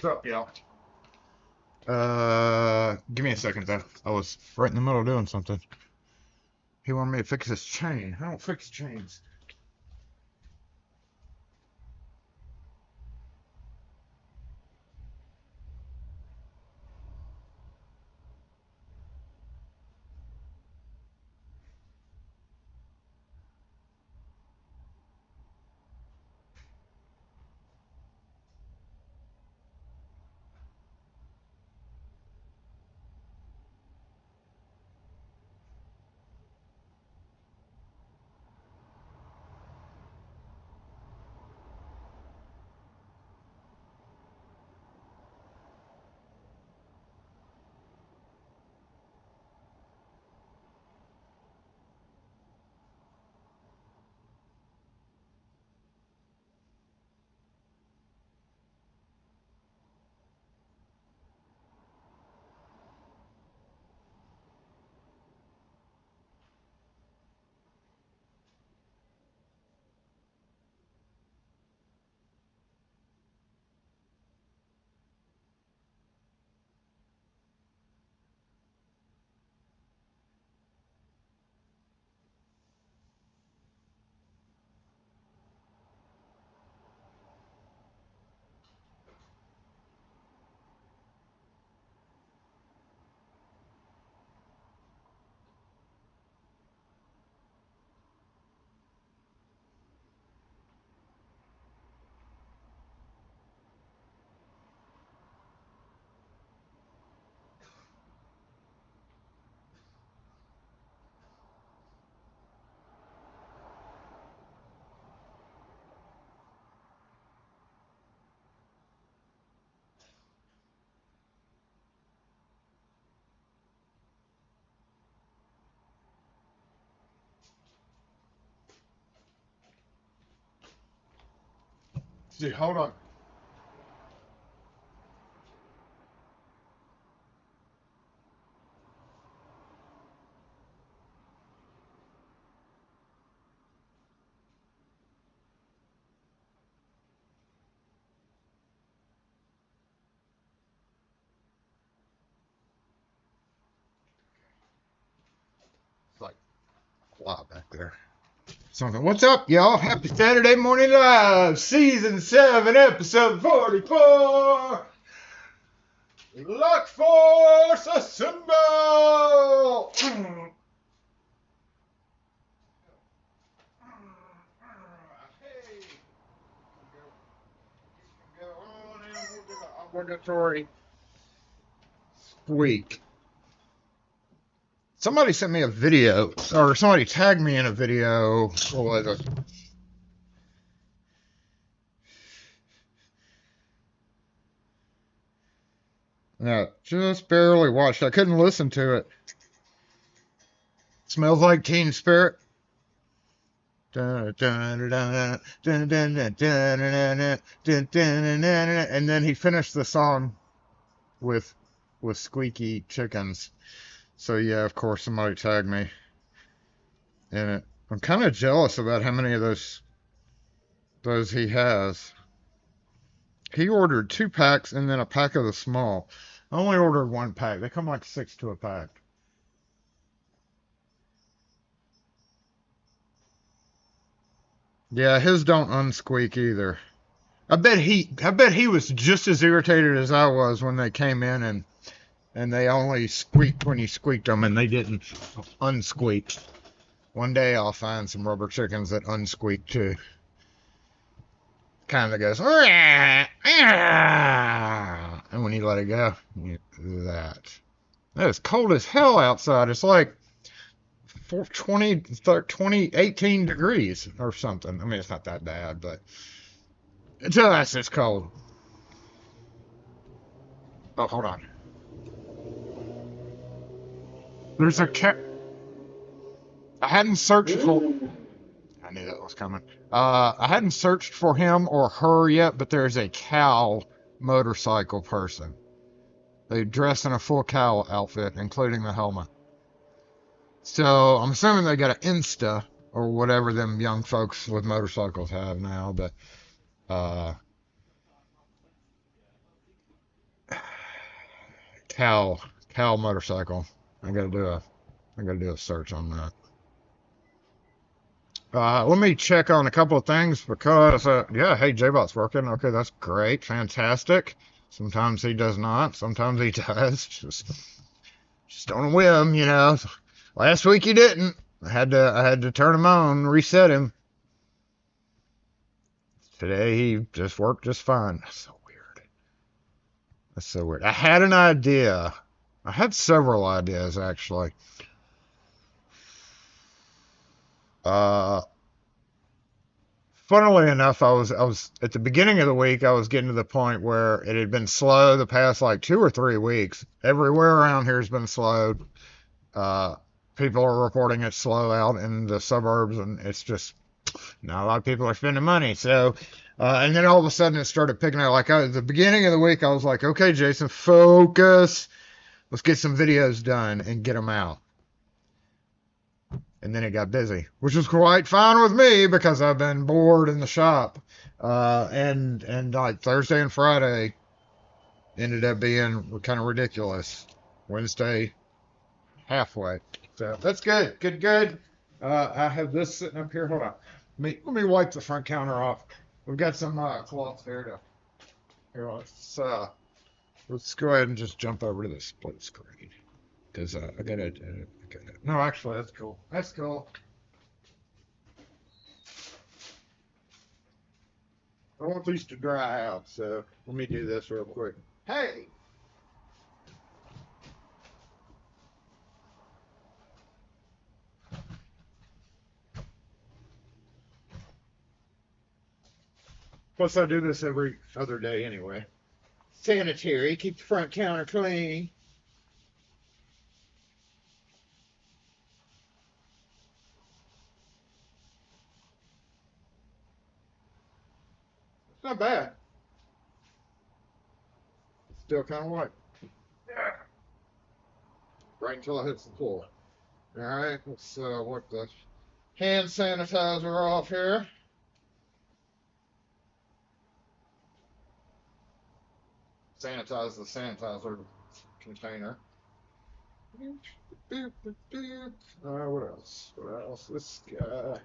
What's up, y'all? Give me a second though. I was right in the middle of doing something. He wanted me to fix his chain. I don't fix chains. See, hold on. It's like a lot back there. Something. What's up, y'all? Happy Saturday Morning Live, Season 7, Episode 44. Lock Force Assemble! Obligatory squeak. Somebody sent me a video, or somebody tagged me in a video. What was it? Yeah, just barely watched. I couldn't listen to it. Smells like Teen Spirit. And then he finished the song with squeaky chickens. So yeah, of course somebody tagged me in it. I'm kind of jealous about how many of those he has. He ordered 2 packs and then a pack of the small. I only ordered 1 pack. They come like 6 to a pack. Yeah, his don't unsqueak either. I bet he was just as irritated as I was when they came in and they only squeaked when you squeaked them and they didn't unsqueak. One day I'll find some rubber chickens that unsqueak too. Kind of goes, and when you let it go, you do that. That is cold as hell outside. It's like 20, 18 degrees or something. I mean, it's not that bad, but to us, it's cold. Oh, hold on. There's a cat. I hadn't searched for. I knew that was coming. I hadn't searched for him or her yet, but there's a cow motorcycle person. They dress in a full cow outfit, including the helmet. So I'm assuming they got an Insta or whatever them young folks with motorcycles have now, but Cal motorcycle. I gotta do a search on that. Let me check on a couple of things because, yeah, hey, J-Bot's working. Okay, that's great. Fantastic. Sometimes he does not. Sometimes he does. Just on a whim, you know. Last week he didn't. I had to turn him on, reset him. Today he just worked just fine. That's so weird. That's so weird. I had an idea. I had several ideas, actually. Funnily enough, I was at the beginning of the week, I was getting to the point where it had been slow the past like 2 or 3 weeks. Everywhere around here has been slow. People are reporting it's slow out in the suburbs, and it's just not a lot of people are spending money. So, and then all of a sudden it started picking up. Like at the beginning of the week, I was like, okay, Jason, focus. Let's get some videos done and get them out. And then it got busy, which was quite fine with me because I've been bored in the shop. And like Thursday and Friday ended up being kind of ridiculous. Wednesday, halfway. So that's good. Good. I have this sitting up here. Hold on. Let me wipe the front counter off. We've got some cloth here. Let's go ahead and just jump over to the split screen because I gotta. No, actually, that's cool. That's cool. I want these to dry out, so let me do this real quick. Hey! Plus, I do this every other day anyway. Sanitary, keep the front counter clean. It's not bad. It's still kind of white. Yeah. Right until I hit the floor. All right, let's wipe the hand sanitizer off here. Sanitize the sanitizer container. What else? This guy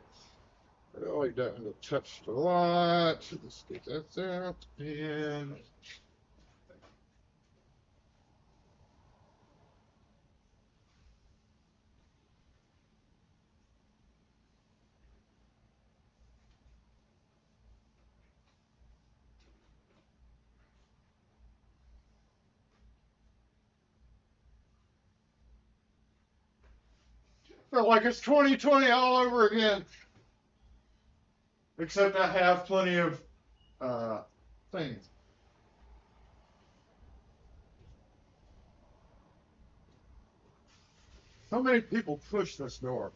really doesn't touch a lot. Let's get that out. And feel like it's 2020 all over again. Except I have plenty of things. How many people push this door?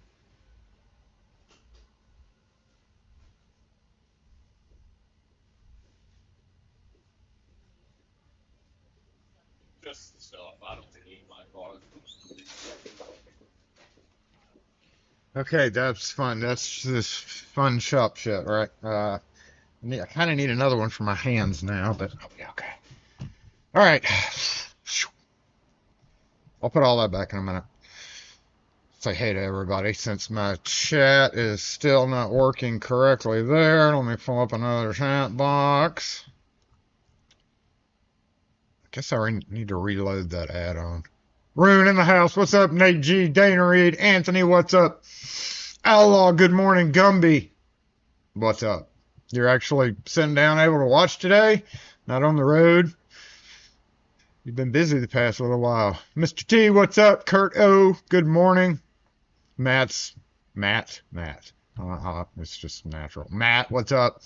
Just stuff. I don't think he might bought it. Okay, that's fun. That's this fun shop shit, right? I kind of need another one for my hands now, but I'll be okay. All right. I'll put all that back in a minute. Say hey to everybody since my chat is still not working correctly there. Let me pull up another chat box. I guess I need to reload that add-on. Rune in the house. What's up, Nate G? Dana Reed. Anthony, what's up? Outlaw, good morning. Gumby, what's up? You're actually sitting down able to watch today? Not on the road? You've been busy the past little while. Mr. T, what's up? Kurt O, good morning. Matt. It's just natural. Matt, what's up?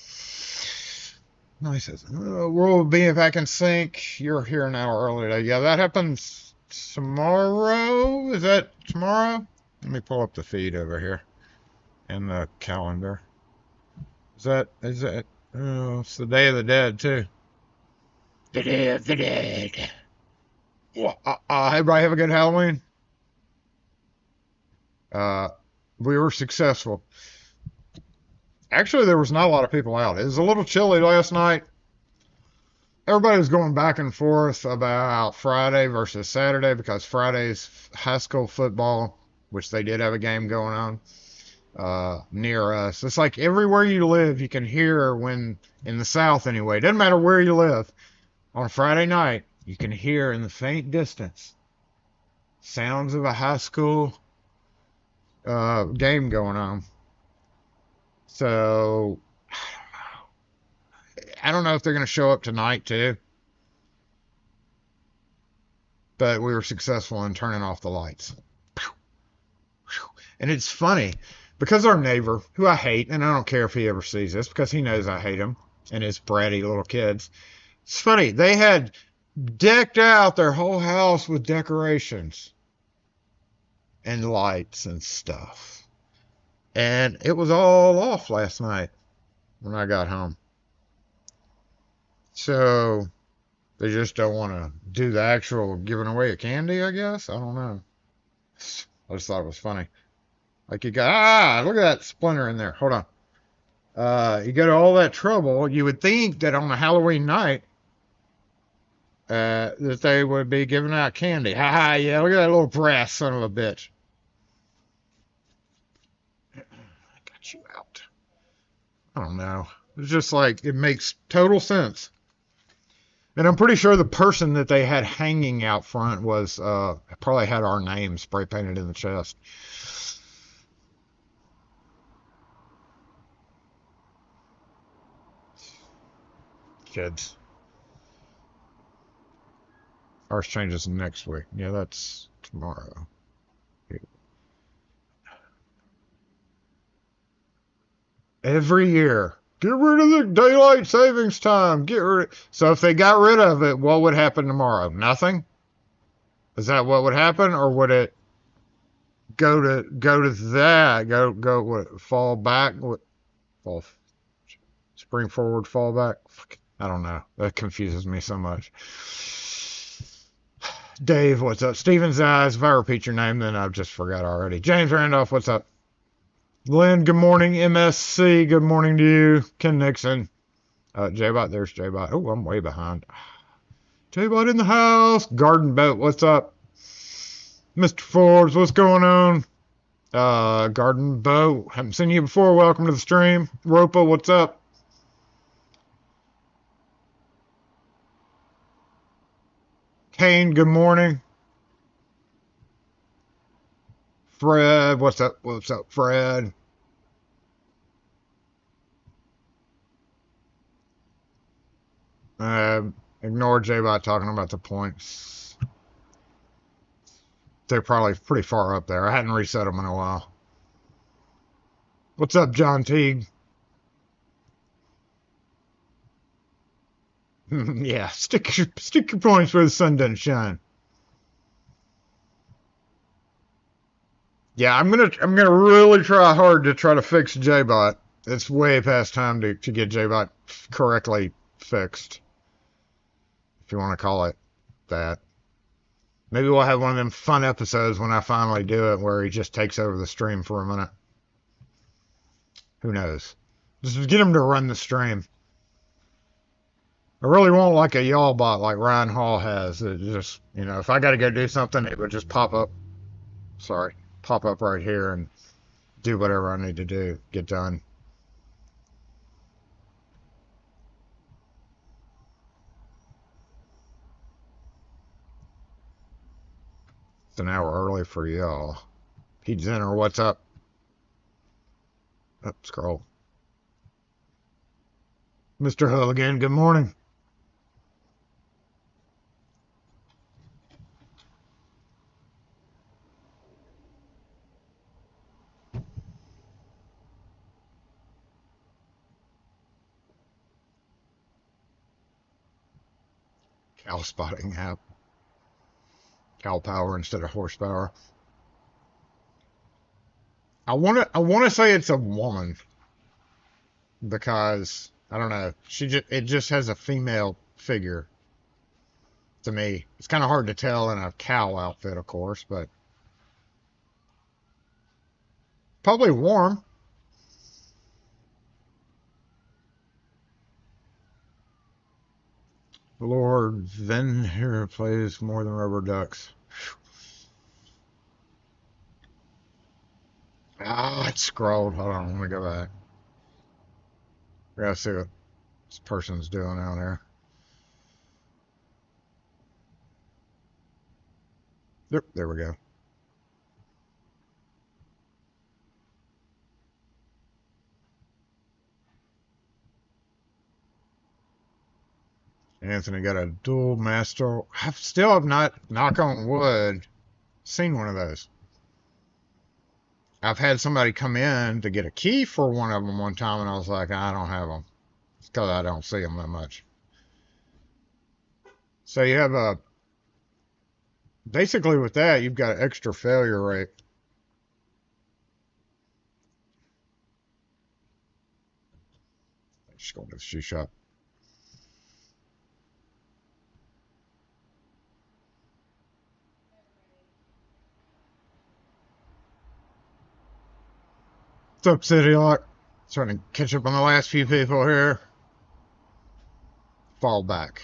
No, he says, we'll be back in sync. You're here an hour early today. Yeah, that happens tomorrow. Is that tomorrow? Let me pull up the feed over here and the calendar. Is that, oh, it's the Day of the Dead, too. The Day of the Dead. Well, everybody have a good Halloween. We were successful. Actually, there was not a lot of people out. It was a little chilly last night. everybody was going back and forth about Friday versus Saturday because Friday's high school football, which they did have a game going on near us. It's like everywhere you live, you can hear when, in the South anyway, doesn't matter where you live, on a Friday night, you can hear in the faint distance sounds of a high school game going on. So I don't know if they're going to show up tonight too, but we were successful in turning off the lights. And it's funny because our neighbor, who I hate, and I don't care if he ever sees this because he knows I hate him and his bratty little kids. It's funny. They had decked out their whole house with decorations and lights and stuff. And it was all off last night when I got home. So they just don't want to do the actual giving away of candy, I guess. I don't know. I just thought it was funny. Like you got, look at that splinter in there. Hold on. You go to all that trouble. You would think that on a Halloween night, that they would be giving out candy. Ha ha, yeah, look at that little brass son of a bitch. I got you out. I don't know. It's just like, it makes total sense. And I'm pretty sure the person that they had hanging out front was, probably had our name spray painted in the chest. Kids. Ours changes next week. Yeah, that's tomorrow. Every year. Get rid of the daylight savings time. Get rid. So if they got rid of it, what would happen tomorrow? Nothing? Is that what would happen, or would it go to that? Go what? Fall back? What? Fall? Spring forward, fall back? I don't know. That confuses me so much. Dave, what's up? Steven's Eyes. If I repeat your name, then I've just forgot already. James Randolph, what's up? Lynn, good morning. MSC, good morning to you. Ken Nixon. J-Bot, there's J-Bot. Oh, I'm way behind. J-Bot in the house. Garden Boat, what's up? Mr. Forbes, what's going on? Garden Boat, haven't seen you before. Welcome to the stream. Ropa, what's up? Kane, good morning. Fred, what's up? What's up, Fred? Ignore J-Bot talking about the points. They're probably pretty far up there. I hadn't reset them in a while. What's up, John Teague? Yeah, stick your points where the sun doesn't shine. Yeah, I'm gonna really try hard to try to fix J-Bot. It's way past time to get J-Bot correctly fixed, if you want to call it that. Maybe we'll have one of them fun episodes when I finally do it where he just takes over the stream for a minute. Who knows? Just get him to run the stream. I really won't like a y'all bot like Ryan Hall has. It just, if I got to go do something, it would just pop up. Sorry. Pop up right here and do whatever I need to do. Get done. It's an hour early for y'all. Pete Zenner, what's up? Oh, scroll. Mr. Hulligan, good morning. Cow spotting app. Cow power instead of horsepower. I wanna say it's a woman because I don't know. It just has a female figure to me. It's kind of hard to tell in a cow outfit, of course, but probably warm. Lord Ven here plays more than rubber ducks. Ah, it's scrolled. Hold on, let me go back. We gotta see what this person's doing out there. Yep, there we go. Anthony got a dual master. I still have not, knock on wood, seen one of those. I've had somebody come in to get a key for one of them one time, and I was like, I don't have them. It's because I don't see them that much. So you have a, basically with that, you've got an extra failure rate. Just going to the shoe shop. What's up, City Lock? Trying to catch up on the last few people here. Fall back.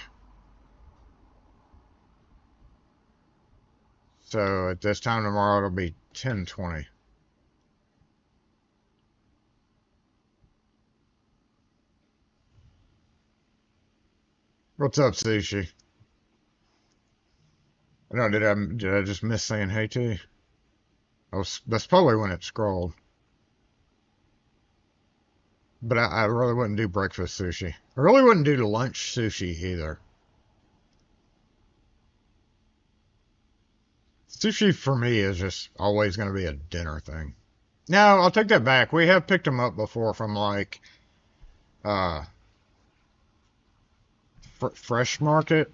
So at this time tomorrow, it'll be 10:20. What's up, Sushi? No, did I just miss saying hey to you? That's probably when it scrolled. But I really wouldn't do breakfast sushi. I really wouldn't do lunch sushi either. Sushi for me is just always going to be a dinner thing. No, I'll take that back. We have picked them up before from like Fresh Market.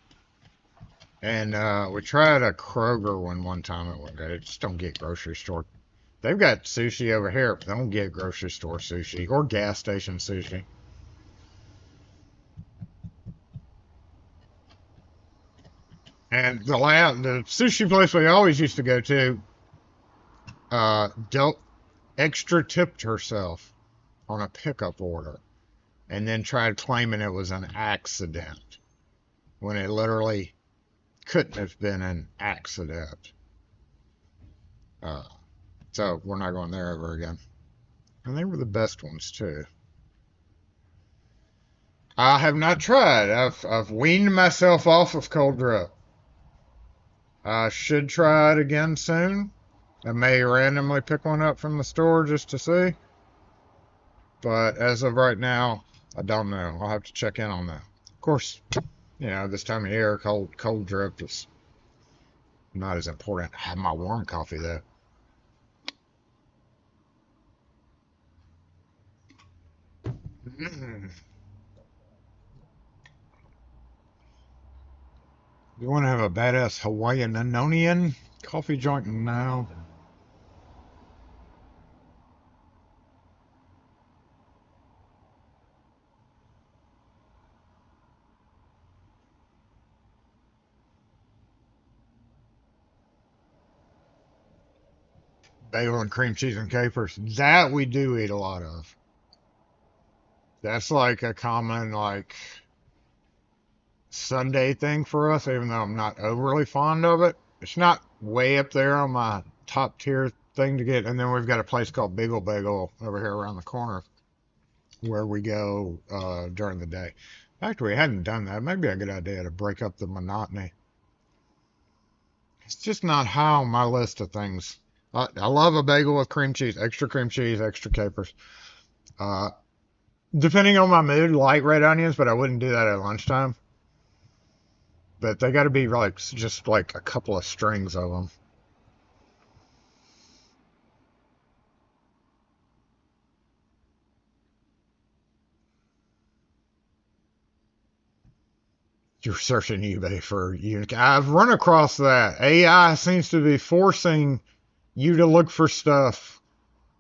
And we tried a Kroger one time at one day. It just don't get grocery store. They've got sushi over here, but they don't get grocery store sushi or gas station sushi. And the sushi place we always used to go to dealt extra tipped herself on a pickup order and then tried claiming it was an accident when it literally couldn't have been an accident. So we're not going there ever again. And they were the best ones too. I have not tried. I've weaned myself off of cold drip. I should try it again soon. I may randomly pick one up from the store just to see. But as of right now, I don't know. I'll have to check in on that. Of course, you know, this time of year, cold drip is not as important. I have my warm coffee though. You want to have a badass Hawaiian Anonian coffee joint now? Bagel and cream cheese and capers. That we do eat a lot of. That's like a common like Sunday thing for us, even though I'm not overly fond of it. It's not way up there on my top tier thing to get. And then we've got a place called Bagel Bagel over here around the corner where we go during the day. In fact, we hadn't done that. Maybe a good idea to break up the monotony. It's just not high on my list of things. I love a bagel with cream cheese, extra capers. Depending on my mood, light red onions, but I wouldn't do that at lunchtime. But they got to be like just like a couple of strings of them. You're searching eBay for unique. I've run across that. AI seems to be forcing you to look for stuff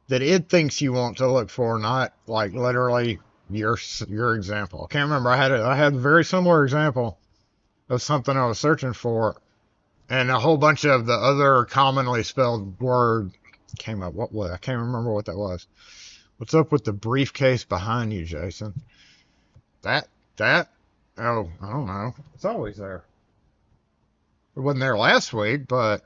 that it thinks you want to look for, not like literally your example. I can't remember. I had a very similar example of something I was searching for, and a whole bunch of the other commonly spelled word came up. What was? I can't remember what that was. What's up with the briefcase behind you, Jason? That Oh, I don't know. It's always there. It wasn't there last week, but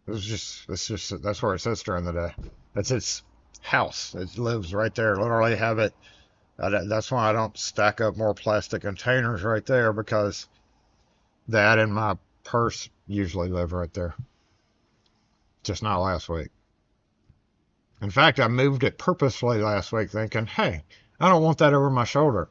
that's where it sits during the day. That's its house. It lives right there. Literally have it. That's why I don't stack up more plastic containers right there, because that and my purse usually live right there. Just not last week. In fact, I moved it purposefully last week thinking, hey, I don't want that over my shoulder.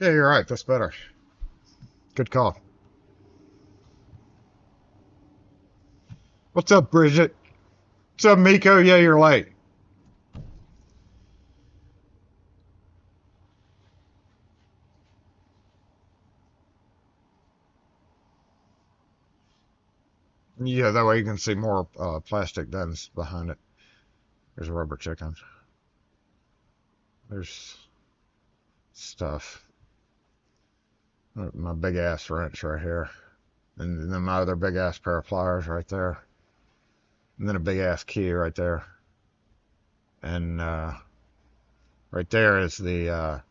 Yeah, you're right. That's better. Good call. What's up, Bridget? What's up, Miko? Yeah, you're late. Yeah, that way you can see more plastic bins behind it. There's a rubber chicken. There's stuff. My big ass wrench right here. And then my other big ass pair of pliers right there. And then a big ass key right there. And right there is the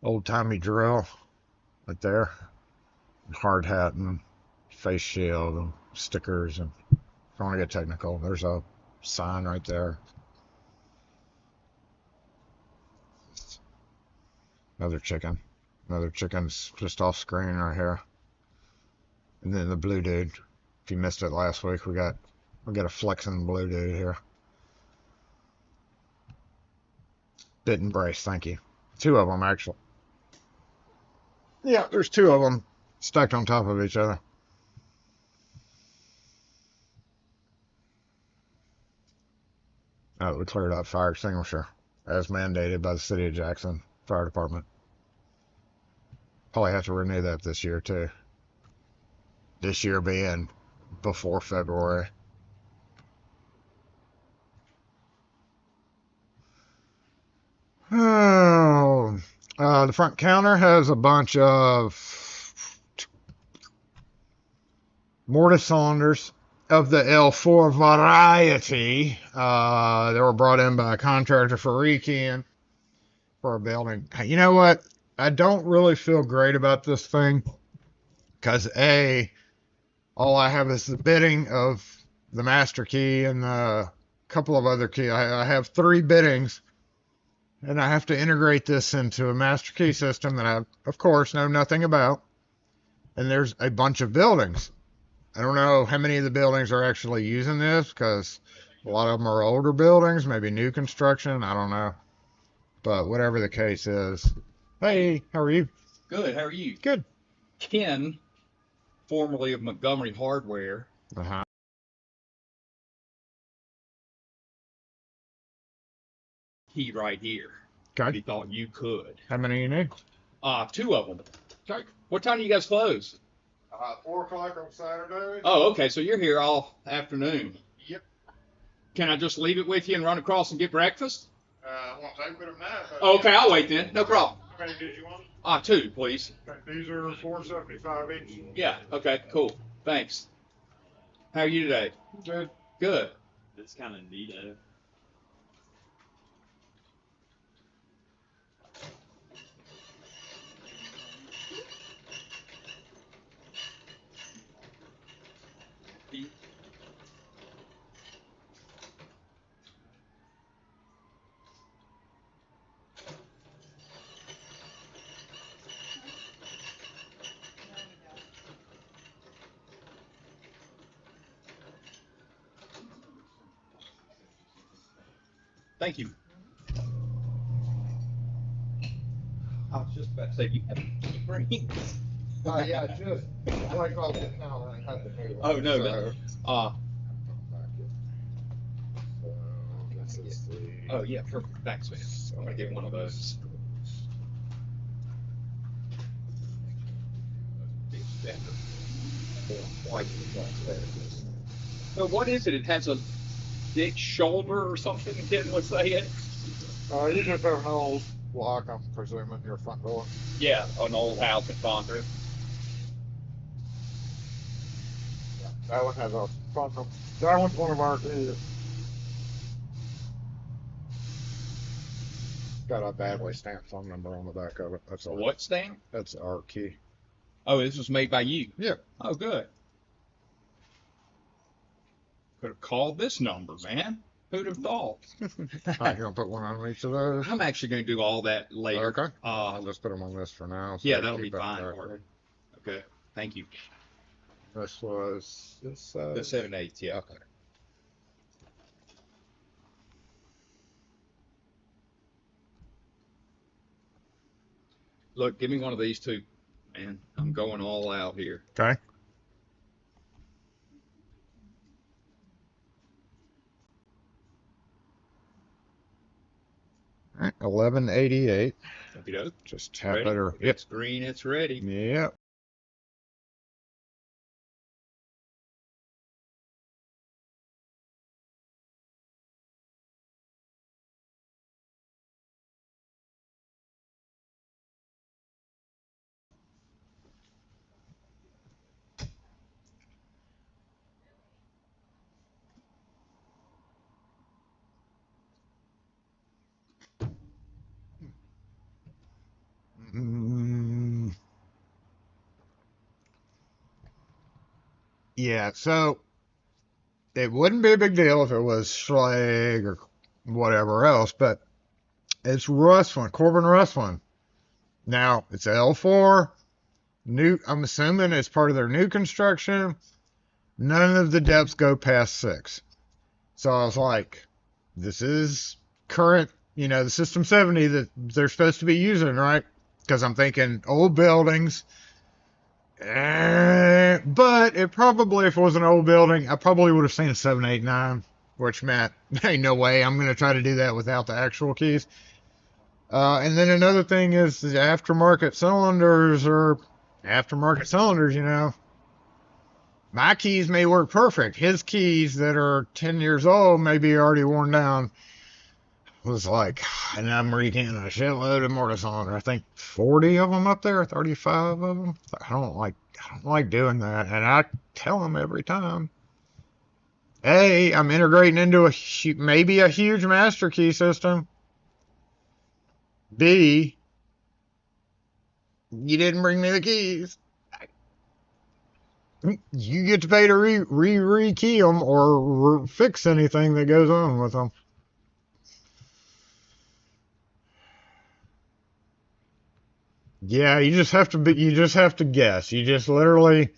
old timey drill right there. Hard hat and face shield and stickers. And if I want to get technical, there's a sign right there. Another chicken. Another chicken's just off screen right here. And then the blue dude. If you missed it last week, we got a flexing blue dude here. Bit and brace, thank you. Two of them, actually. Yeah, there's two of them stacked on top of each other. Oh, we cleared out fire extinguisher, as mandated by the City of Jackson Fire Department. Probably have to renew that this year, too. This year being before February. Oh, the front counter has a bunch of mortise cylinders of the L4 variety. They were brought in by a contractor for rekeying for a building. You know what? I don't really feel great about this thing because all I have is the bitting of the master key and a couple of other keys. I have 3 bittings, and I have to integrate this into a master key system that I, of course, know nothing about. And there's a bunch of buildings. I don't know how many of the buildings are actually using this, because a lot of them are older buildings, maybe new construction. I don't know. But whatever the case is. Hey, how are you? Good. How are you? Good. Ken, formerly of Montgomery Hardware. Uh-huh. Key right here. Okay. He thought you could. How many you need? 2 of them. Okay. What time do you guys close? 4 o'clock on Saturday. Oh, okay. So you're here all afternoon. Yep. Can I just leave it with you and run across and get breakfast? It won't take but a minute. Okay, I'll wait then. No problem. How many did you want? 2, please. Okay, these are $4.75 each. Yeah. Okay. Cool. Thanks. How are you today? Good. Good. That's kind of neato. Thank you. I was just about to say you have key rings. Yeah, just like all this now, I had to move. Oh no, no. Oh yeah, perfect. Thanks, man. I'm gonna get one of those. Big better. White. So what is it? It has a big shoulder or something, Ken was saying? You just have an old lock, I'm presuming, your front door. Yeah, an old house in Fondren. That one has a front door. That one's one of our keys. Got a badly stamped phone number on the back of it. That's A all. what stamp? That's our key. Oh, this was made by you? Yeah. Oh, good. Could have called this number, man. Who'd have thought? Alright, you gonna put one on each of those? I'm actually going to do all that later. Okay. I'll just put them on this for now. So Yeah, that'll keep be that fine. record. Okay, thank you. This was this. The 7/8, yeah. Okay. Look, give me one of these two, man. I'm going all out here. Okay. All right, 1188. Okey doke. Just tap Ready? it or If it's green, it's ready. Yep. Mm, yeah, so it wouldn't be a big deal if it was Schlag or whatever else, but it's Rustling, Corbin Rustling. Now, it's L4, new, I'm assuming it's part of their new construction. None of the depths go past 6. So I was like, this is current, the System 70 that they're supposed to be using, right? Because I'm thinking old buildings. But it probably, if it was an old building, I probably would have seen a 789, which meant, ain't no way I'm going to try to do that without the actual keys. And then another thing is the aftermarket cylinders are aftermarket cylinders, My keys may work perfect. His keys that are 10 years old may be already worn down. Was like, and I'm recanting a shitload of mortar cylinder. I think 40 of them up there, 35 of them. I don't like doing that, and I tell them every time. A, I'm integrating into maybe a huge master key system. B, you didn't bring me the keys. You get to pay to re-key them or fix anything that goes on with them. Yeah, you just have to guess. You just literally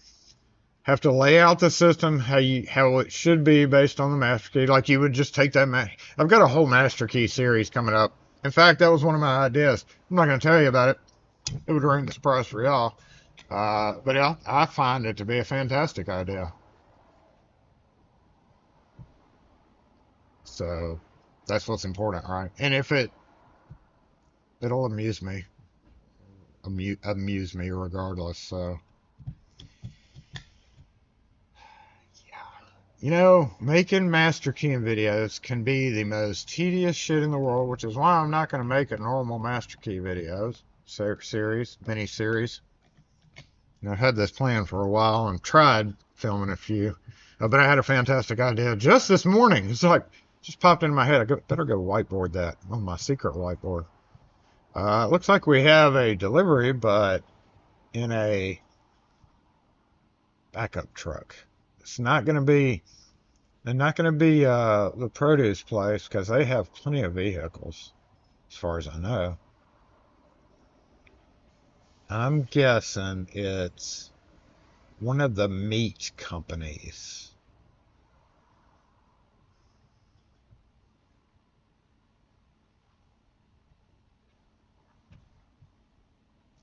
have to lay out the system how it should be based on the master key. Like you would just take that I've got a whole master key series coming up. In fact, that was one of my ideas. I'm not going to tell you about it. It would ruin the surprise for y'all. But yeah, I find it to be a fantastic idea. So that's what's important, right? And if it'll amuse me. Amuse me regardless. So making master keying videos can be the most tedious shit in the world, which is why I'm not going to make a normal master key videos mini series. I've had this plan for a while and tried filming a few, but I had a fantastic idea just this morning. It's like just popped into my head. I better go whiteboard that on my secret whiteboard. It looks like we have a delivery, but in a backup truck. It's not going to be. They're not going to be the produce place because they have plenty of vehicles, as far as I know. I'm guessing it's one of the meat companies.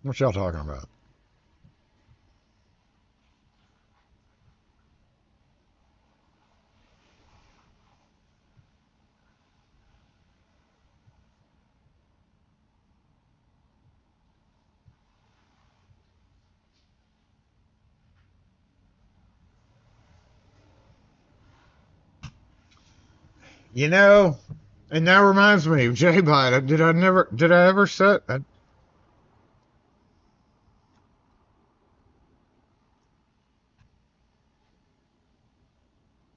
What y'all talking about? You know, and that reminds me, J-Bot, did I ever set?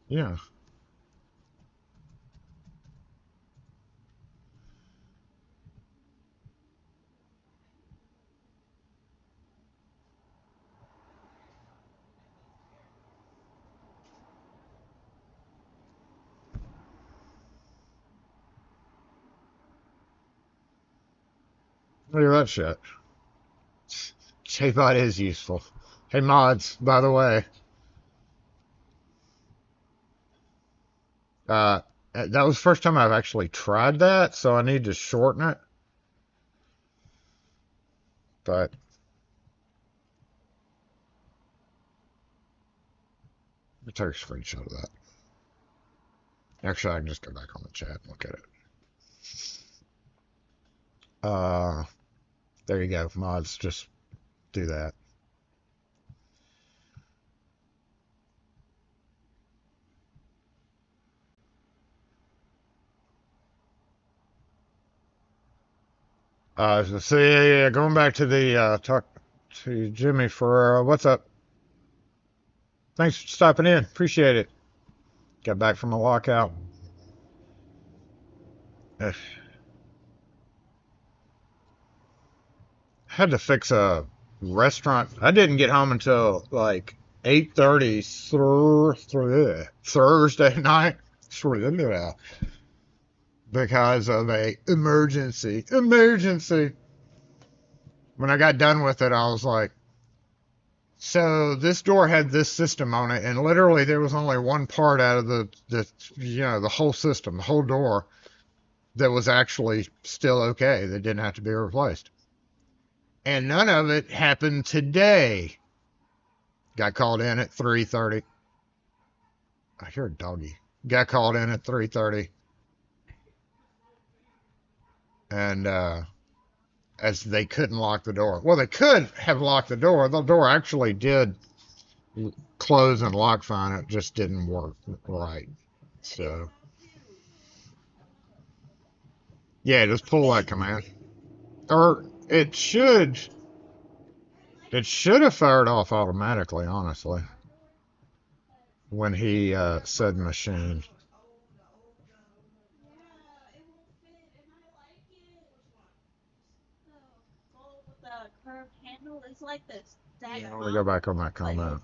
Yeah. Look at that shit. J-Bot is useful. Hey, mods, by the way, uh, that was the first time I've actually tried that, so I need to shorten it. But let me take a screenshot of that. Actually, I can just go back on the chat and look at it. There you go, mods. Just do that. So yeah, going back to the talk to Jimmy Ferrero. What's up? Thanks for stopping in. Appreciate it. Got back from a walkout. Had to fix a restaurant. I didn't get home until like 8:30 Thursday night because of a emergency. Emergency. When I got done with it, I was like, so this door had this system on it, and literally there was only one part out of the whole system, the whole door, that was actually still okay. That didn't have to be replaced. And none of it happened today. Got called in at 3:30. I hear a doggy. Got called in at 3:30. And as they couldn't lock the door. Well, they could have locked the door. The door actually did close and lock fine. It just didn't work right. So, yeah, just pull that command. Or it should have fired off automatically, honestly, when he said machine. Let me go back on that comment.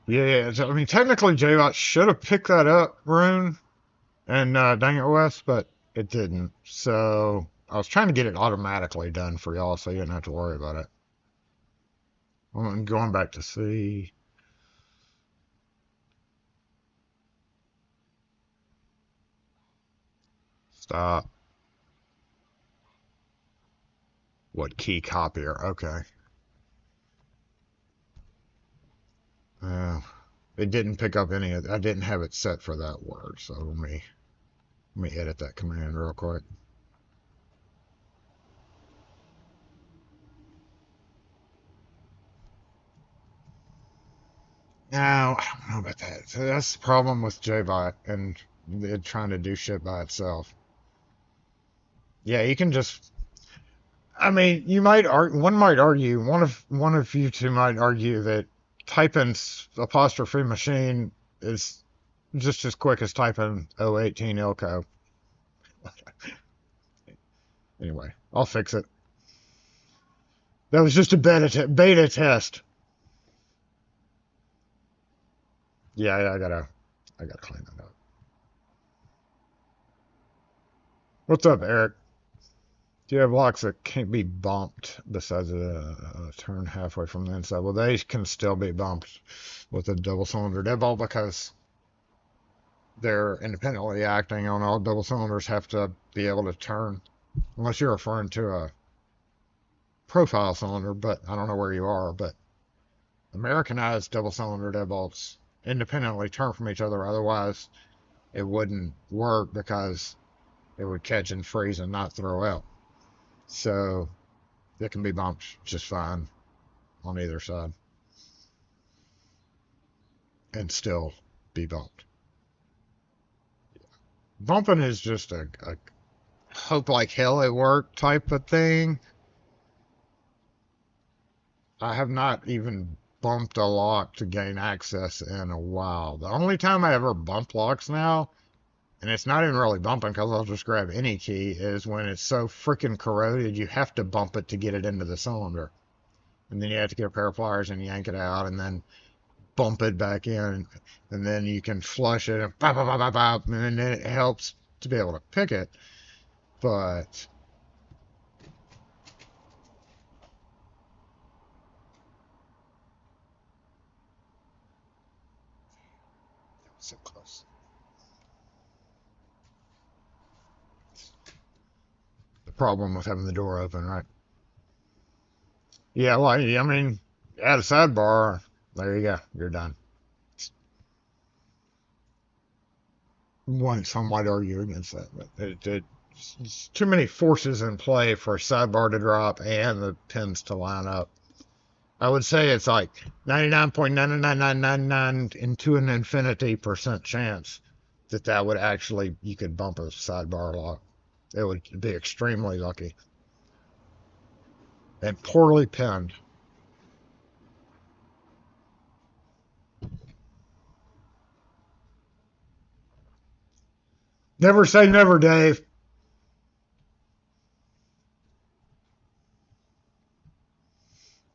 Yeah, I mean, technically, J-Bot should have picked that up, Rune, and dang it, Wes, but it didn't. So I was trying to get it automatically done for y'all so you didn't have to worry about it. I'm going back to see. Stop. What key copier? Okay. It didn't pick up any of. I didn't have it set for that word, so let me edit that command real quick. Now, I don't know about that. So that's the problem with JBot and it trying to do shit by itself. Yeah, you can just. I mean, you might argue. One might argue. One of you two might argue that typing apostrophe machine is just as quick as typing 018 Ilco. Anyway, I'll fix it. That was just a beta test. Yeah, I gotta clean that up. What's up, Eric? Do you have locks that can't be bumped besides a turn halfway from the inside? Well, they can still be bumped with a double cylinder deadbolt because they're independently acting on. All double cylinders have to be able to turn, unless you're referring to a profile cylinder, but I don't know where you are. But Americanized double cylinder deadbolts independently turn from each other, otherwise it wouldn't work because it would catch and freeze and not throw out. So it can be bumped just fine. on either side and still be bumped. Bumping is just a hope like hell it work type of thing. I have not even bumped a lock to gain access in a while. The only time I ever bump locks now, and it's not even really bumping because I'll just grab any key, is when it's so freaking corroded you have to bump it to get it into the cylinder. And then you have to get a pair of pliers and yank it out and then bump it back in. And then you can flush it and bop, bop, bop, bop, bop, and then it helps to be able to pick it. But so close. The problem with having the door open, right? Yeah, well, I mean, add a sidebar. There you go. You're done. Some might argue against that, but it's too many forces in play for a sidebar to drop and the pins to line up. I would say it's like 99.99999 into an infinity% chance that would actually, you could bump a sidebar lock. It would be extremely lucky. And poorly pinned. Never say never, Dave.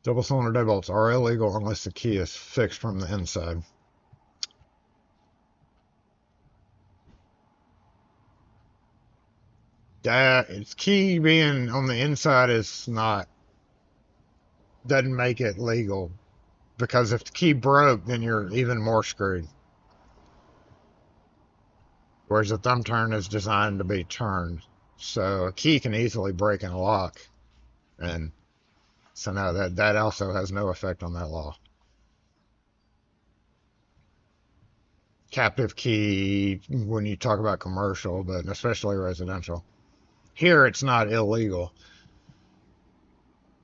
Double cylinder deadbolts are illegal unless the key is fixed from the inside. Its key being on the inside is doesn't make it legal. Because if the key broke, then you're even more screwed. Whereas a thumb turn is designed to be turned. So a key can easily break in a lock. And so no, that also has no effect on that law. Captive key when you talk about commercial, but especially residential. Here it's not illegal.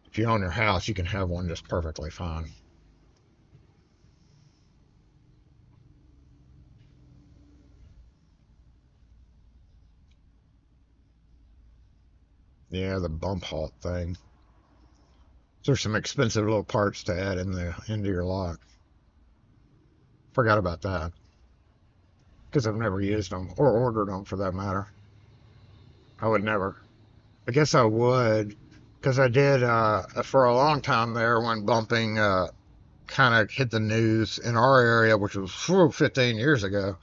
If you own your house, you can have one just perfectly fine. Yeah, the bump halt thing. There's some expensive little parts to add into your lock. Forgot about that. Because I've never used them, or ordered them for that matter. I would never. I guess I would, because I did for a long time there when bumping kind of hit the news in our area, which was 15 years ago.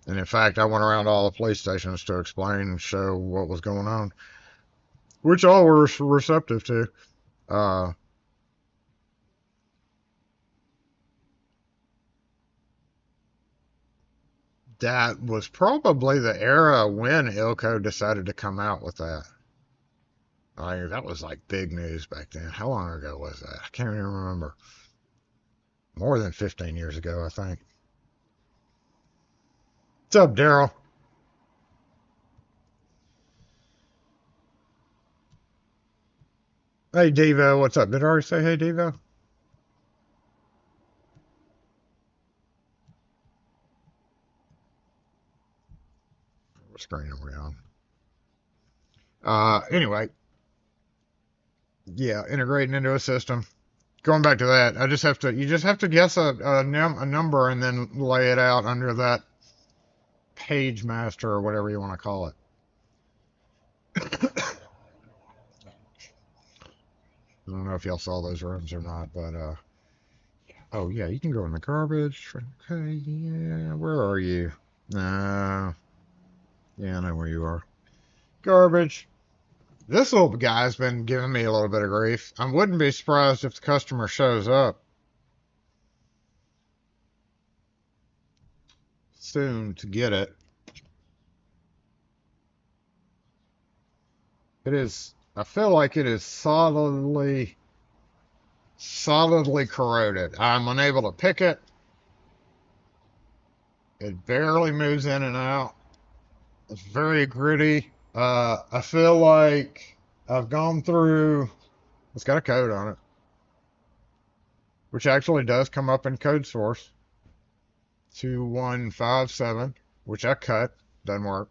And in fact, I went around to all the police stations to explain and show what was going on, which all were receptive to. That was probably the era when Ilco decided to come out with that. I mean, that was like big news back then. How long ago was that? I can't even remember. More than 15 years ago, I think. What's up, Daryl? Hey, Devo, what's up? Did I already say hey, Devo? What screen are we on? Anyway. Yeah, integrating into a system. Going back to that, you just have to guess a number and then lay it out under that page master or whatever you want to call it. I don't know if y'all saw those rooms or not, but oh yeah, you can go in the garbage. Okay, yeah, where are you? Yeah, I know where you are. Garbage. This little guy's been giving me a little bit of grief. I wouldn't be surprised if the customer shows up soon to get it. I feel like it is solidly corroded. I'm unable to pick it. It barely moves in and out. It's very gritty. I feel like I've gone through It's got a code on it, which actually does come up in code source 2157, which I cut. Doesn't work.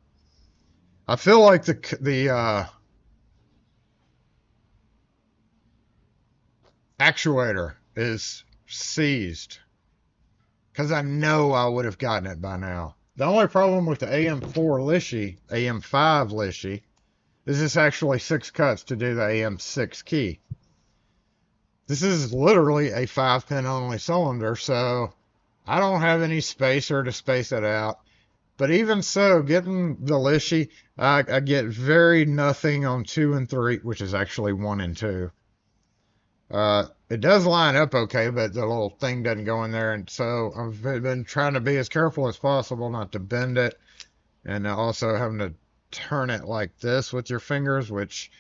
I feel like the actuator is seized because I know I would have gotten it by now. The only problem with the AM4 Lishy, AM5 Lishy, is this actually 6 cuts to do the AM6 key. This is literally a 5-pin only cylinder, so I don't have any spacer to space it out. But even so, getting the Lishy, I get very nothing on 2 and 3, which is actually 1 and 2. It does line up okay, but the little thing doesn't go in there, and so I've been trying to be as careful as possible not to bend it, and also having to turn it like this with your fingers, which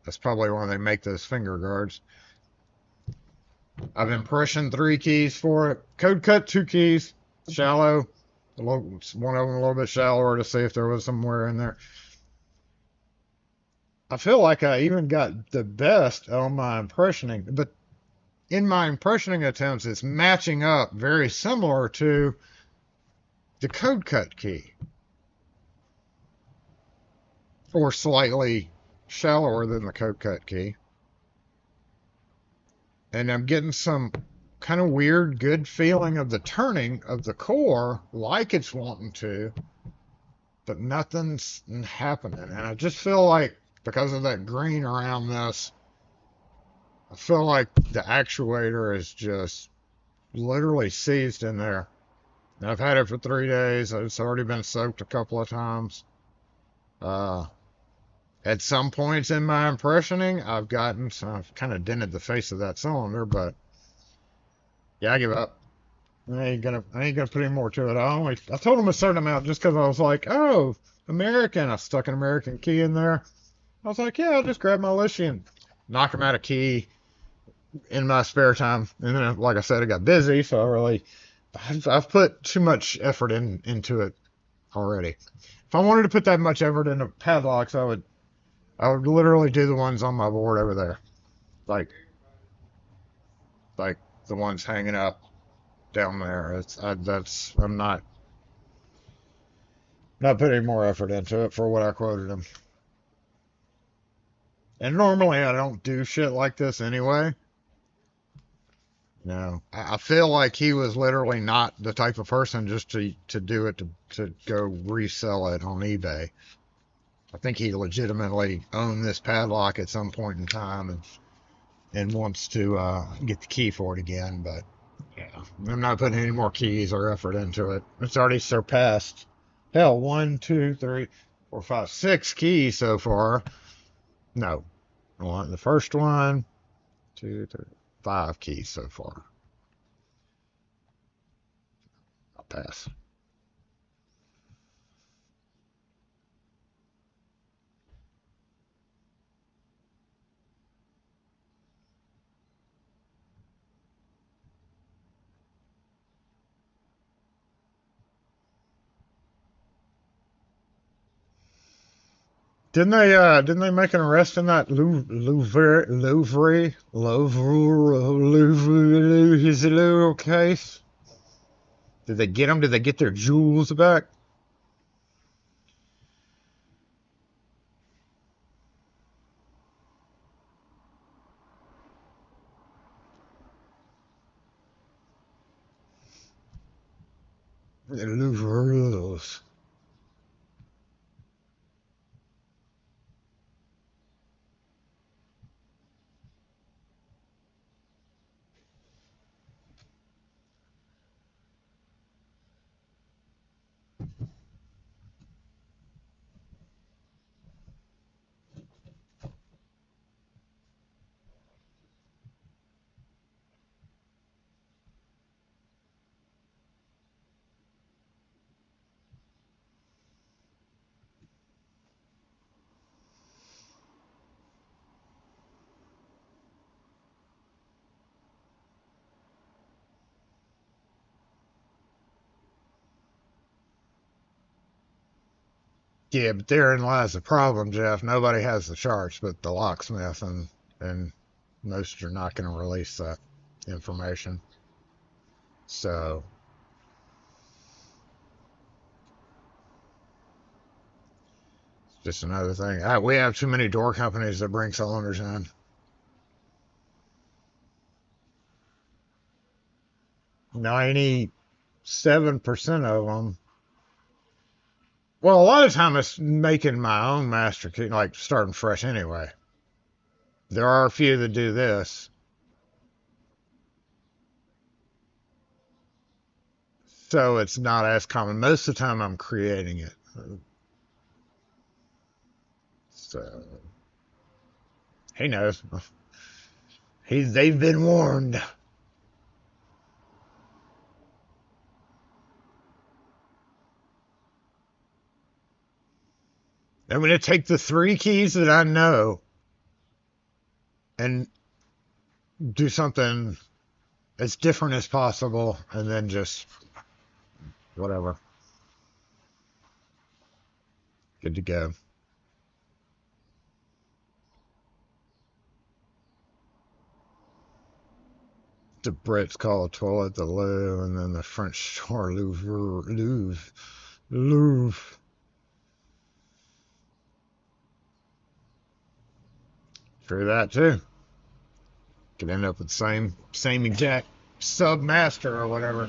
that's probably why they make those finger guards. I've impressioned 3 keys for it. Code cut 2 keys, shallow. One of them a little bit shallower to see if there was somewhere in there. I feel like I even got the best on my impressioning, but in my impressioning attempts, it's matching up very similar to the code cut key, or slightly shallower than the code cut key. And I'm getting some kind of weird, good feeling of the turning of the core like it's wanting to, but nothing's happening. And I just feel like because of that green around this, I feel like the actuator is just literally seized in there. And I've had it for 3 days. It's already been soaked a couple of times. At some points in my impressioning, I've kind of dented the face of that cylinder, but yeah, I give up. I ain't gonna put any more to it. I told him a certain amount just because I was like, oh, American. I stuck an American key in there. I was like, yeah, I'll just grab my Lishy and knock him out a key in my spare time. And then, like I said, I got busy, so I've put too much effort into it already. If I wanted to put that much effort into padlocks, I would literally do the ones on my board over there, like the ones hanging up down there. I'm not putting any more effort into it for what I quoted him. And normally I don't do shit like this anyway. No, I feel like he was literally not the type of person just to do it to go resell it on eBay. I think he legitimately owned this padlock at some point in time and wants to get the key for it again. But yeah, I'm not putting any more keys or effort into it. It's already surpassed, hell, 1, 2, 3, 4, 5, 6 keys so far. No, the first 1, 2, 3, 5 keys so far. I'll pass. Didn't they make an arrest in that Louvre his little case? Did they get him? Did they get their jewels back? The Louvre. Yeah, but therein lies the problem, Jeff. Nobody has the charts but the locksmith and most are not going to release that information. So it's just another thing. We have too many door companies that bring cylinders in. $97% of them. Well, a lot of time it's making my own master key, like starting fresh anyway. There are a few that do this. So it's not as common. Most of the time I'm creating it. So he knows. They've been warned. I'm going to take the 3 keys that I know and do something as different as possible, and then just whatever. Good to go. The Brits call a toilet the loo, and then the French door Louvre. True that too. Could end up with the same exact submaster or whatever.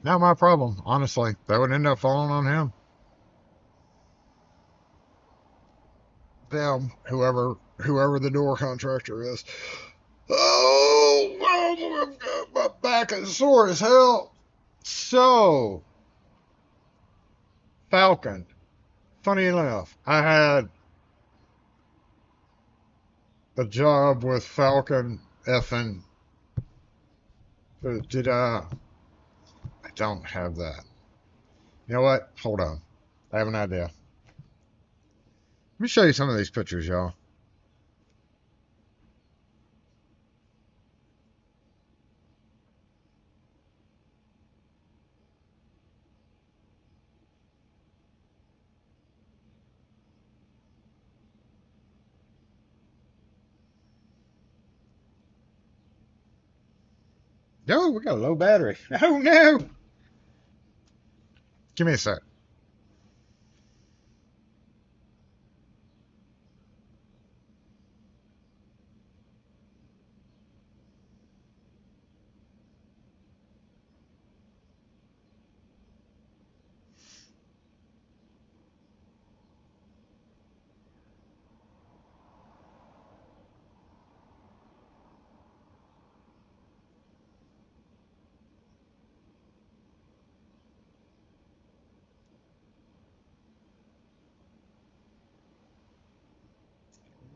Not my problem, honestly. That would end up falling on him. Them, whoever the door contractor is. Oh, my back is sore as hell. So, Falcon. Funny enough, I had a job with Falcon effing. Did I don't have that. You know what? Hold on. I have an idea. Let me show you some of these pictures, y'all. No, we got a low battery. Oh no! Give me a sec.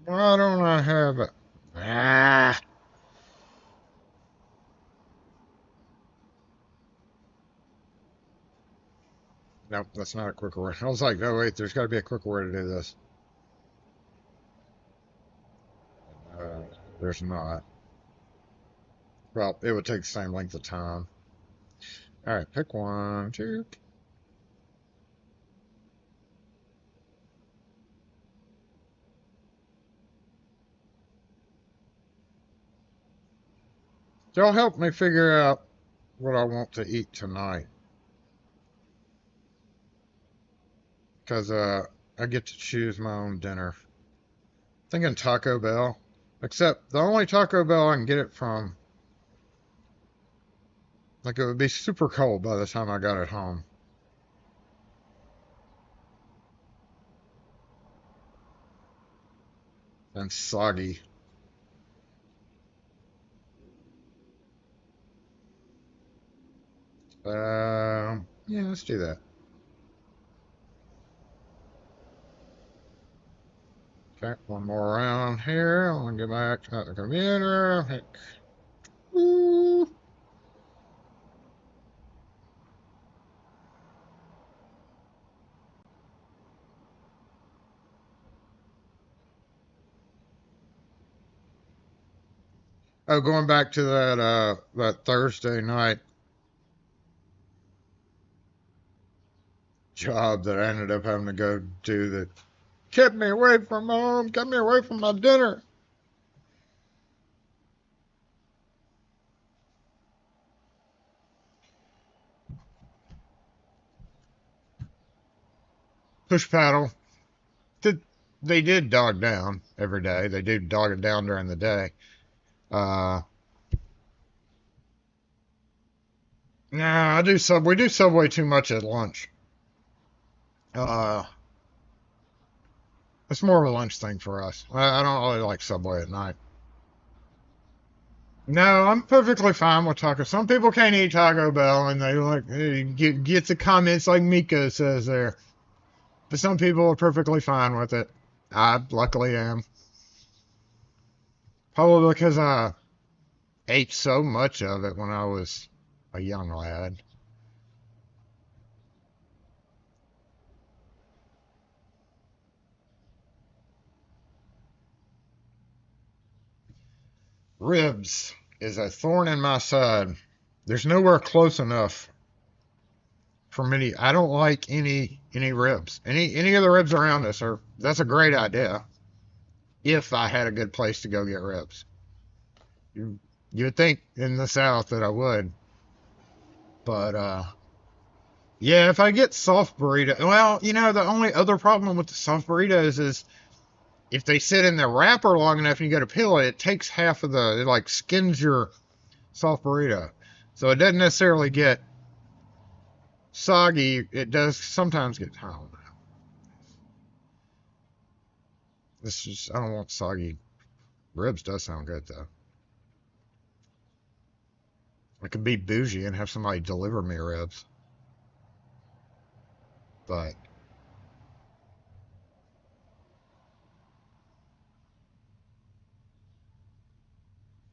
Why don't I have it? Ah. Nope, that's not a quicker way. I was like, oh wait, there's got to be a quicker way to do this. There's not. Well, it would take the same length of time. All right, pick one, two. Y'all help me figure out what I want to eat tonight. Because I get to choose my own dinner. Thinking Taco Bell. Except the only Taco Bell I can get it from, like, it would be super cold by the time I got it home. And soggy. Yeah, let's do that. Okay, one more round here. I'm gonna get back to the computer. Ooh. Oh, going back to that Thursday night job that I ended up having to go do that Kept me away from home. Kept me away from my dinner. Push paddle. They did dog down every day. They do dog it down during the day. Nah, we do Subway too much at lunch. It's more of a lunch thing for us. I don't really like Subway at night. No, I'm perfectly fine with Taco. Some people can't eat Taco Bell, and they like get the comments like Miko says there. But some people are perfectly fine with it. I luckily am. Probably because I ate so much of it when I was a young lad. Ribs is a thorn in my side. There's nowhere close enough for me. I don't like any ribs. Any of the ribs around us are. That's a great idea. If I had a good place to go get ribs, you would think in the South that I would, but yeah, if I get soft burrito, well, the only other problem with the soft burritos is if they sit in the wrapper long enough and you go to peel it, it takes half of it like skins your soft burrito. So it doesn't necessarily get soggy. It does sometimes get, I don't know. I don't want soggy ribs. Does sound good though. I could be bougie and have somebody deliver me ribs. But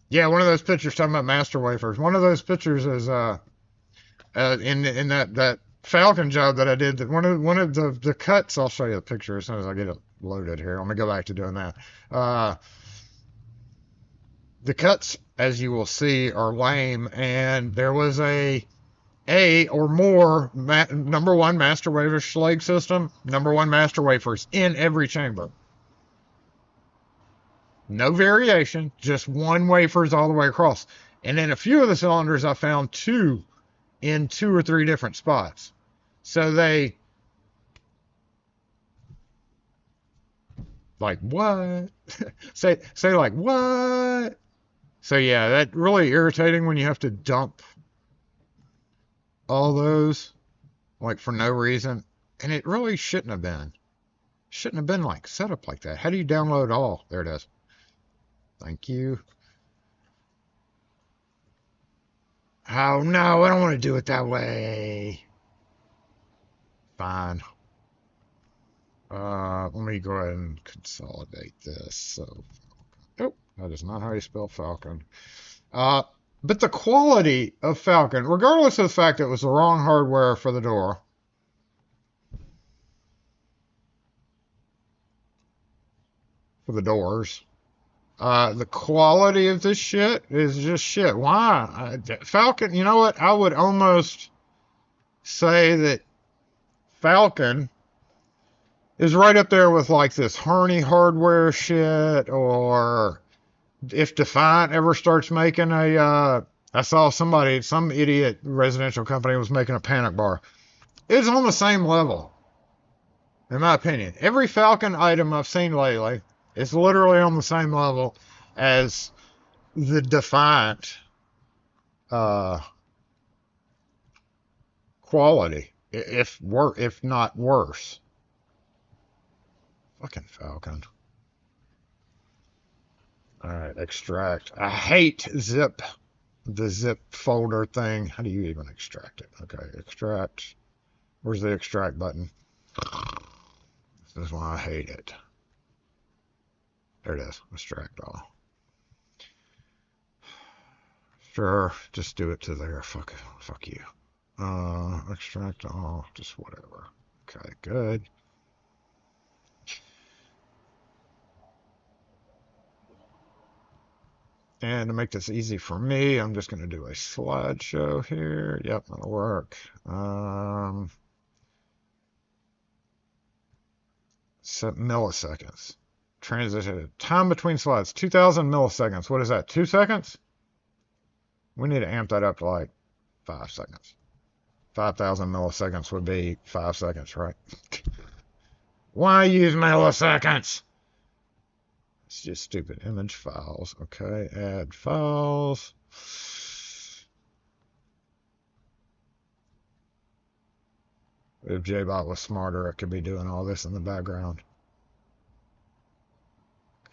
yeah, one of those pictures talking about master wafers. One of those pictures is in that Falcon job that I did. That one of the cuts. I'll show you the picture as soon as I get it loaded here. Let me go back to doing that. The cuts, as you will see, are lame, and there was a or more number one master wafer Schlage system, number one master wafers in every chamber. No variation, just one wafers all the way across. And in a few of the cylinders, I found two in 2 or 3 different spots. So they, like, what? say like, what? So yeah, that really irritating when you have to dump all those, like, for no reason. And it really shouldn't have been. Shouldn't have been, like, set up like that. How do you download all? There it is. Thank you. Oh, no, I don't want to do it that way. Fine. Let me go ahead and consolidate this. So, nope, that is not how you spell Falcon. But the quality of Falcon, regardless of the fact that it was the wrong hardware for the door, for the doors, the quality of this shit is just shit. Why? Falcon, you know what? I would almost say that Falcon is right up there with like this Harney hardware shit, or if Defiant ever starts making I saw some idiot residential company was making a panic bar. It's on the same level, in my opinion. Every Falcon item I've seen lately is literally on the same level as the Defiant quality, if not worse. Fucking Falcon. Alright, extract. I hate the zip folder thing. How do you even extract it? Okay, extract. Where's the extract button? This is why I hate it. There it is. Extract all. Sure, just do it to there. Fuck you. Extract all. Just whatever. Okay, good. And to make this easy for me, I'm just going to do a slideshow here. Yep, that'll work. Milliseconds. Transition. Time between slides. 2,000 milliseconds. What is that? 2 seconds? We need to amp that up to like 5 seconds. 5,000 milliseconds would be 5 seconds, right? Why use milliseconds? It's just stupid. Image files. Okay, add files. If JBot was smarter, it could be doing all this in the background.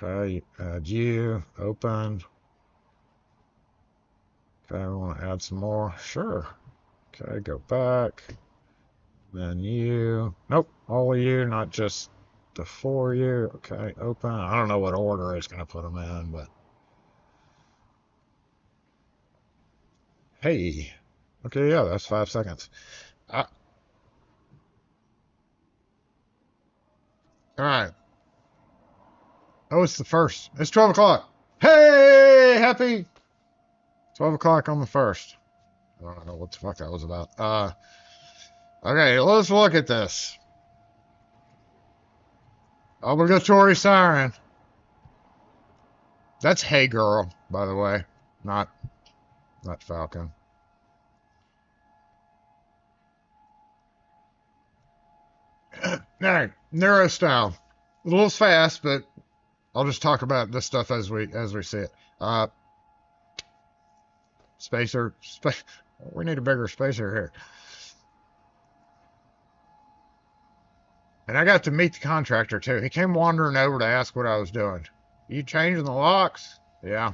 Okay, add you, open. Okay, I want to add some more. Sure. Okay, go back. Then you. Nope, all of you, not just the 4 of you. Okay, open. I don't know what order it's going to put them in, but. Hey. Okay, yeah, that's 5 seconds. Alright. Oh, it's the first. It's 12 o'clock. Hey! Happy 12 o'clock on the first. I don't know what the fuck that was about. Okay, let's look at this. Obligatory siren. That's Hey Girl, by the way. Not Falcon. Alright, Neuro style. A little fast, but I'll just talk about this stuff as we see it. Spacer. We need a bigger spacer here. And I got to meet the contractor too. He came wandering over to ask what I was doing. You changing the locks? Yeah.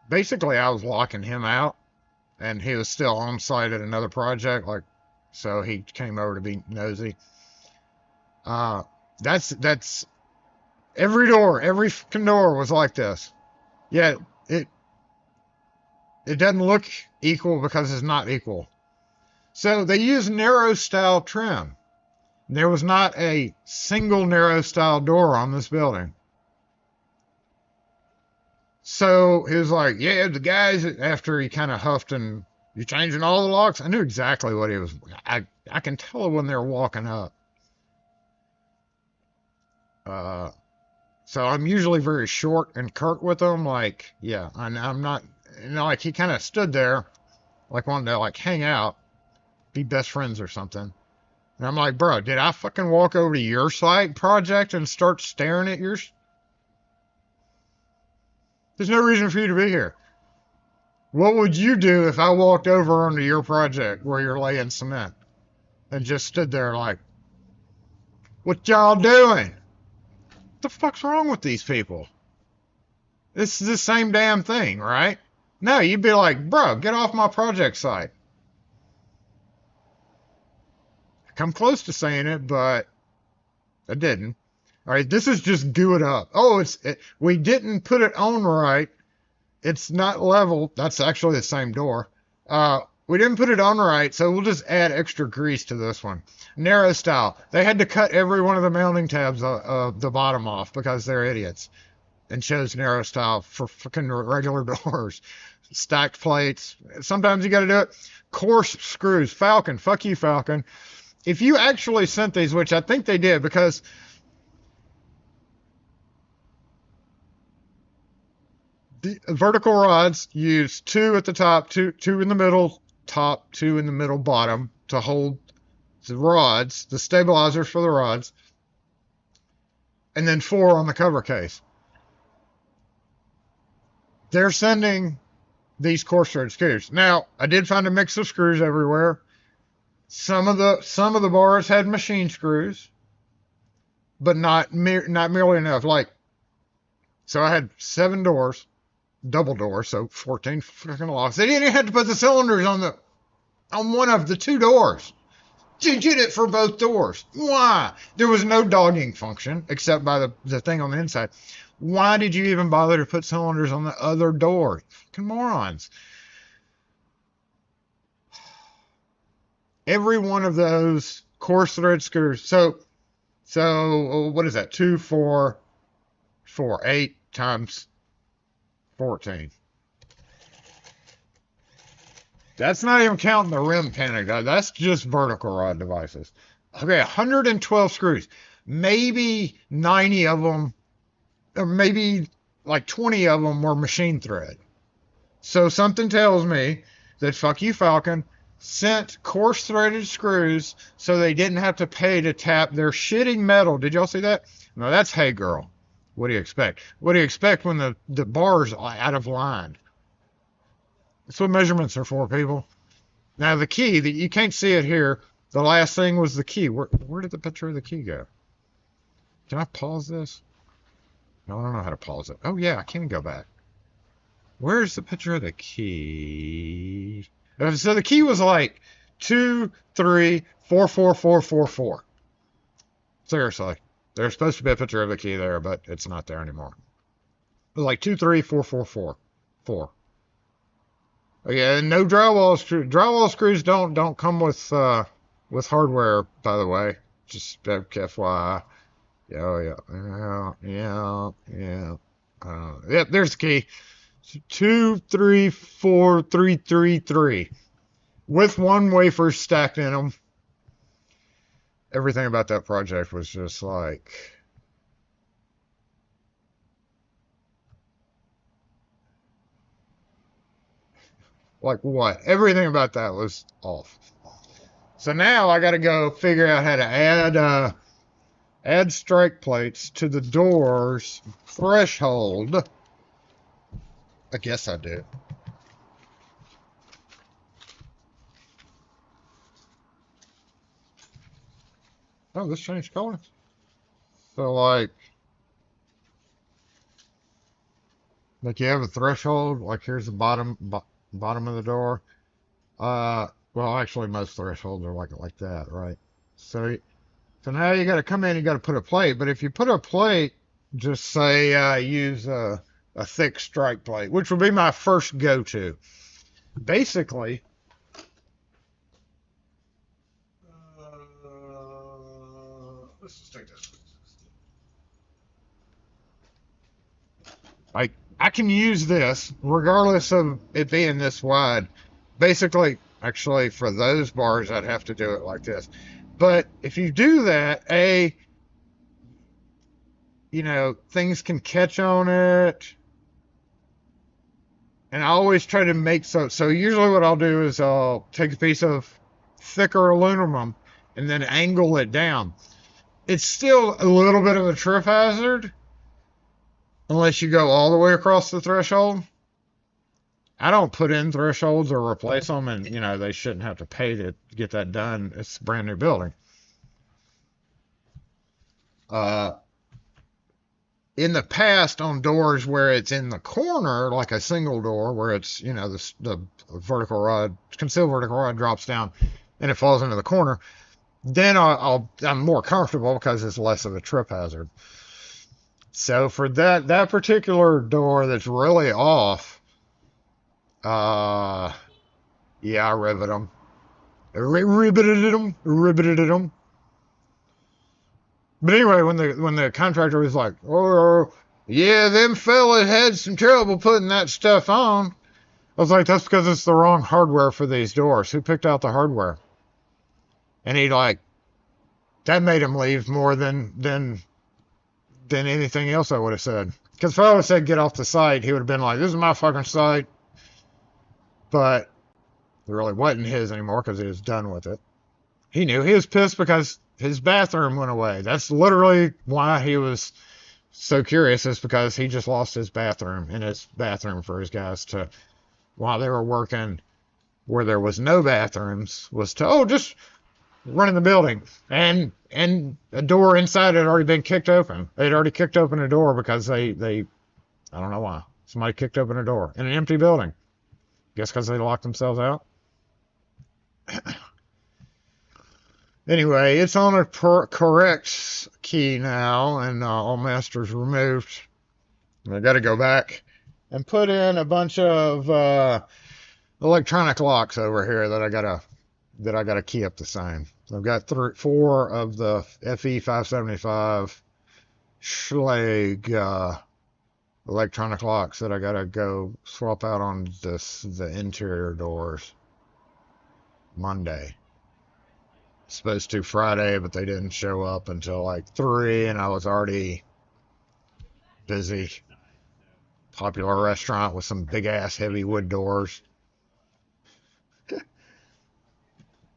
Basically, I was locking him out, and he was still on site at another project, like, so he came over to be nosy. That's every fucking door was like this. Yeah, it doesn't look equal because it's not equal. So they use narrow style trim. There was not a single narrow style door on this building. So he was like, yeah, the guys, after he kind of huffed and you changing all the locks. I knew exactly what he was. I can tell when they're walking up. So I'm usually very short and curt with them. Like, yeah, I'm not, like he kind of stood there, like wanted to like hang out, be best friends or something. And I'm like, bro, did I fucking walk over to your site project and start staring at yours? There's no reason for you to be here. What would you do if I walked over onto your project where you're laying cement and just stood there like, what y'all doing? What the fuck's wrong with these people? This is the same damn thing, right? No, you'd be like, bro, get off my project site. I come close to saying it, but I didn't. All right, this is just goo it up. Oh, we didn't put it on right. It's not level. That's actually the same door. We didn't put it on right, so we'll just add extra grease to this one. Narrow style. They had to cut every one of the mounting tabs the bottom off because they're idiots and chose narrow style for fucking regular doors. Stacked plates. Sometimes you got to do it. Coarse screws. Falcon. Fuck you, Falcon. If you actually sent these, which I think they did, because the vertical rods use 2 at the top, two in the middle, top, 2 in the middle, bottom to hold the rods, the stabilizers for the rods, and then 4 on the cover case. They're sending these coarse thread screws. Now, I did find a mix of screws everywhere. Some of the bars had machine screws, but not nearly enough. Like, so I had 7 doors. Double door, so 14 freaking locks. They didn't even have to put the cylinders on one of the 2 doors. You did it for both doors. Why? There was no dogging function except by the thing on the inside. Why did you even bother to put cylinders on the other door? Fucking morons. Every one of those coarse thread screws. So what is that? 2, 4, 8 times 14. That's not even counting the rim panic. That's just vertical rod devices. Okay, 112 screws. Maybe 90 of them, or maybe like 20 of them were machine thread. So something tells me that fuck you Falcon sent coarse threaded screws so they didn't have to pay to tap their shitty metal. Did y'all see that? No, that's Hey Girl. What do you expect? What do you expect when the bar's out of line? That's what measurements are for, people. Now the key, you can't see it here. The last thing was the key. Where did the picture of the key go? Can I pause this? No, I don't know how to pause it. Oh yeah, I can go back. Where's the picture of the key? So the key was like 2344444. Seriously. There's supposed to be a picture of the key there, but it's not there anymore. It was like 23444. Yeah, and no drywall screws. Drywall screws don't come with hardware, by the way. Just FYI. Yep, there's the key. 234333 with one wafer stacked in them. Everything about that project was just like what? Everything about that was off. So now I got to go figure out how to add strike plates to the door's threshold. I guess I do. Oh, this changed color. So like you have a threshold. Like here's the bottom of the door. Well, actually, most thresholds are like that, right? So now you got to come in. You got to put a plate. But if you put a plate, just say use a thick strike plate, which would be my first go-to. Basically, let's just take this. Like I can use this regardless of it being this wide. Basically, actually, for those bars, I'd have to do it like this. But if you do that, things can catch on it. And I always try to make so usually what I'll do is I'll take a piece of thicker aluminum and then angle it down. It's still a little bit of a trip hazard unless you go all the way across the threshold. I don't put in thresholds or replace them, and they shouldn't have to pay to get that done. It's a brand new building. In the past, on doors where it's in the corner, like a single door, where it's the vertical rod, concealed vertical rod drops down, and it falls into the corner, then I'm more comfortable because it's less of a trip hazard. So for that particular door that's really off, yeah, I riveted them. Riveted them. But anyway, when the contractor was like, "Oh, yeah, them fellas had some trouble putting that stuff on," I was like, "That's because it's the wrong hardware for these doors. Who picked out the hardware?" And that made him leave more than anything else I would have said. Because if I would have said get off the site, he would have been like, "This is my fucking site." But it really wasn't his anymore because he was done with it. He knew. He was pissed because his bathroom went away. That's literally why he was so curious, is because he just lost his bathroom for his guys to, while they were working where there was no bathrooms, was to, just run in the building. And a door inside had already been kicked open. They'd already kicked open a door because they I don't know why. Somebody kicked open a door in an empty building. Guess because they locked themselves out. Anyway, it's on a correct key now, and all masters removed. I got to go back and put in a bunch of electronic locks over here that I gotta key up the same. I've got 4 of the FE575 Schlage electronic locks that I gotta go swap out on the interior doors Monday. Supposed to Friday, but they didn't show up until like 3, and I was already busy. Popular restaurant with some big ass heavy wood doors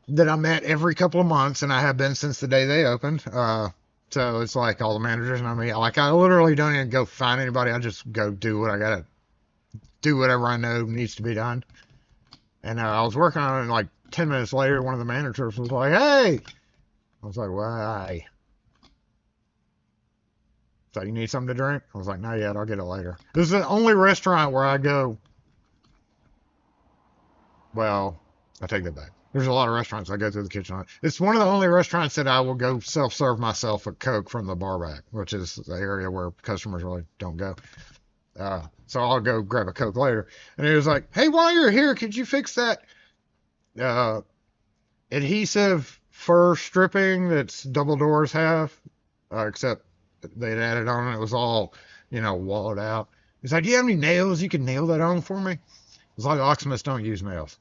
that I'm at every couple of months, and I have been since the day they opened. So it's like all the managers know me. Like I literally don't even go find anybody. I just go do what I gotta do, whatever I know needs to be done. And I was working on it, and like 10 minutes later, one of the managers was like, "Hey," I was like, "Why?" So you need something to drink? I was like, "Not yet. I'll get it later." This is the only restaurant where I go. Well, I take that back. There's a lot of restaurants I go through the kitchen. It's one of the only restaurants that I will go self-serve myself a Coke from the bar back, which is the area where customers really don't go. So I'll go grab a Coke later. And he was like, "Hey, while you're here, could you fix that uh, adhesive fur stripping that's double doors have?" Except they'd added on and it was all, walled out. He's like, "Do you have any nails? You can nail that on for me?" It's like locksmiths don't use nails.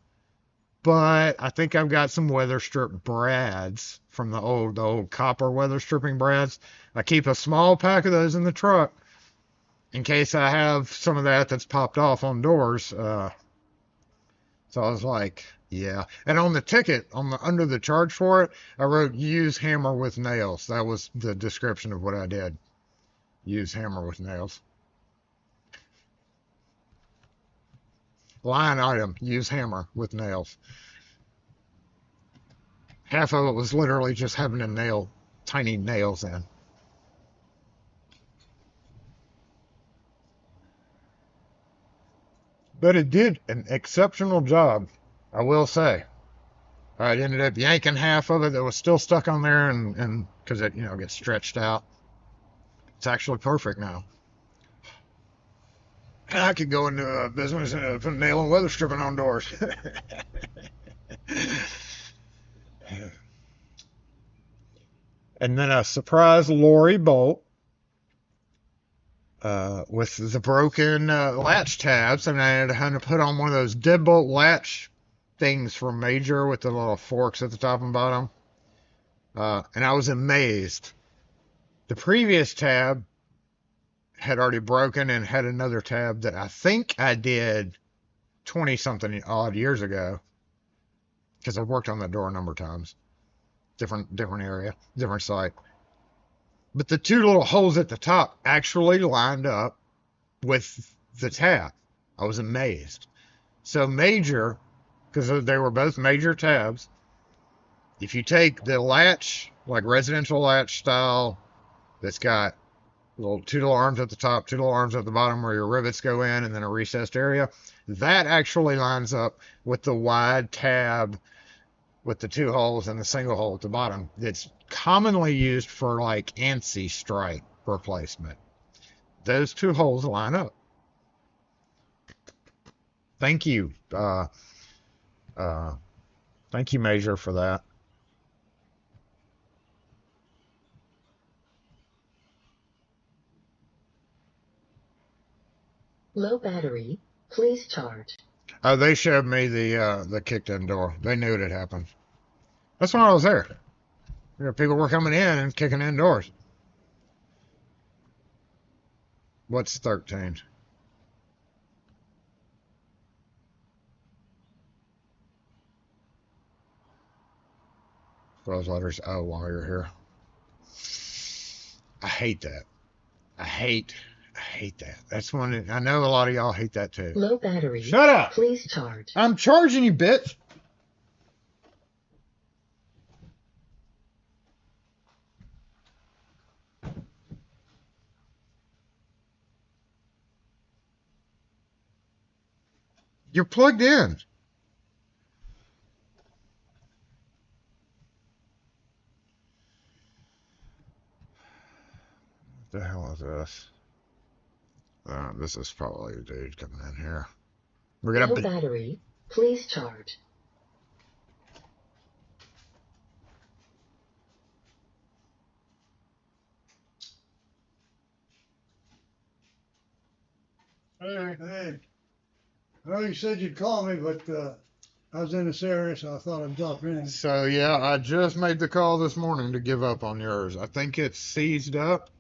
But I think I've got some weather strip brads from the old copper weather stripping brads. I keep a small pack of those in the truck in case I have some of that's popped off on doors. So I was like, yeah. And on the ticket, under the charge for it, I wrote use hammer with nails. That was the description of what I did. Use hammer with nails. Line item, use hammer with nails. Half of it was literally just having to nail tiny nails in. But it did an exceptional job, I will say. I ended up yanking half of it that was still stuck on there, and because it gets stretched out. It's actually perfect now. And I could go into a business and put nail and weather stripping on doors. And then a surprise Lori bolt with the broken latch tabs, and I had to put on one of those deadbolt latch things from Major with the little forks at the top and bottom. And I was amazed. The previous tab had already broken and had another tab that I think I did 20 something odd years ago, because I've worked on that door a number of times. Different area, different site. But the two little holes at the top actually lined up with the tab. I was amazed. So Major, because they were both Major tabs, if you take the latch, like residential latch style, that's got two little arms at the top, two little arms at the bottom where your rivets go in, and then a recessed area, that actually lines up with the wide tab with the two holes and the single hole at the bottom. It's commonly used for like ANSI stripe replacement. Those two holes line up. Thank you. Thank you, Major, for that. Low battery. Please charge. They showed me the kicked in door. They knew it had happened. That's when I was there. People were coming in and kicking in doors. What's 13? Those letters O while you're here. I hate that. I hate that. That's one. I know a lot of y'all hate that too. Low battery. Shut up. Please charge. I'm charging you, bitch. You're plugged in. What the hell is this? This is probably a dude coming in here. We're gonna. Low battery. Please charge. Hey. I know you said you'd call me, but I was in this area, so I thought I'd drop in. So yeah, I just made the call this morning to give up on yours. I think it's seized up.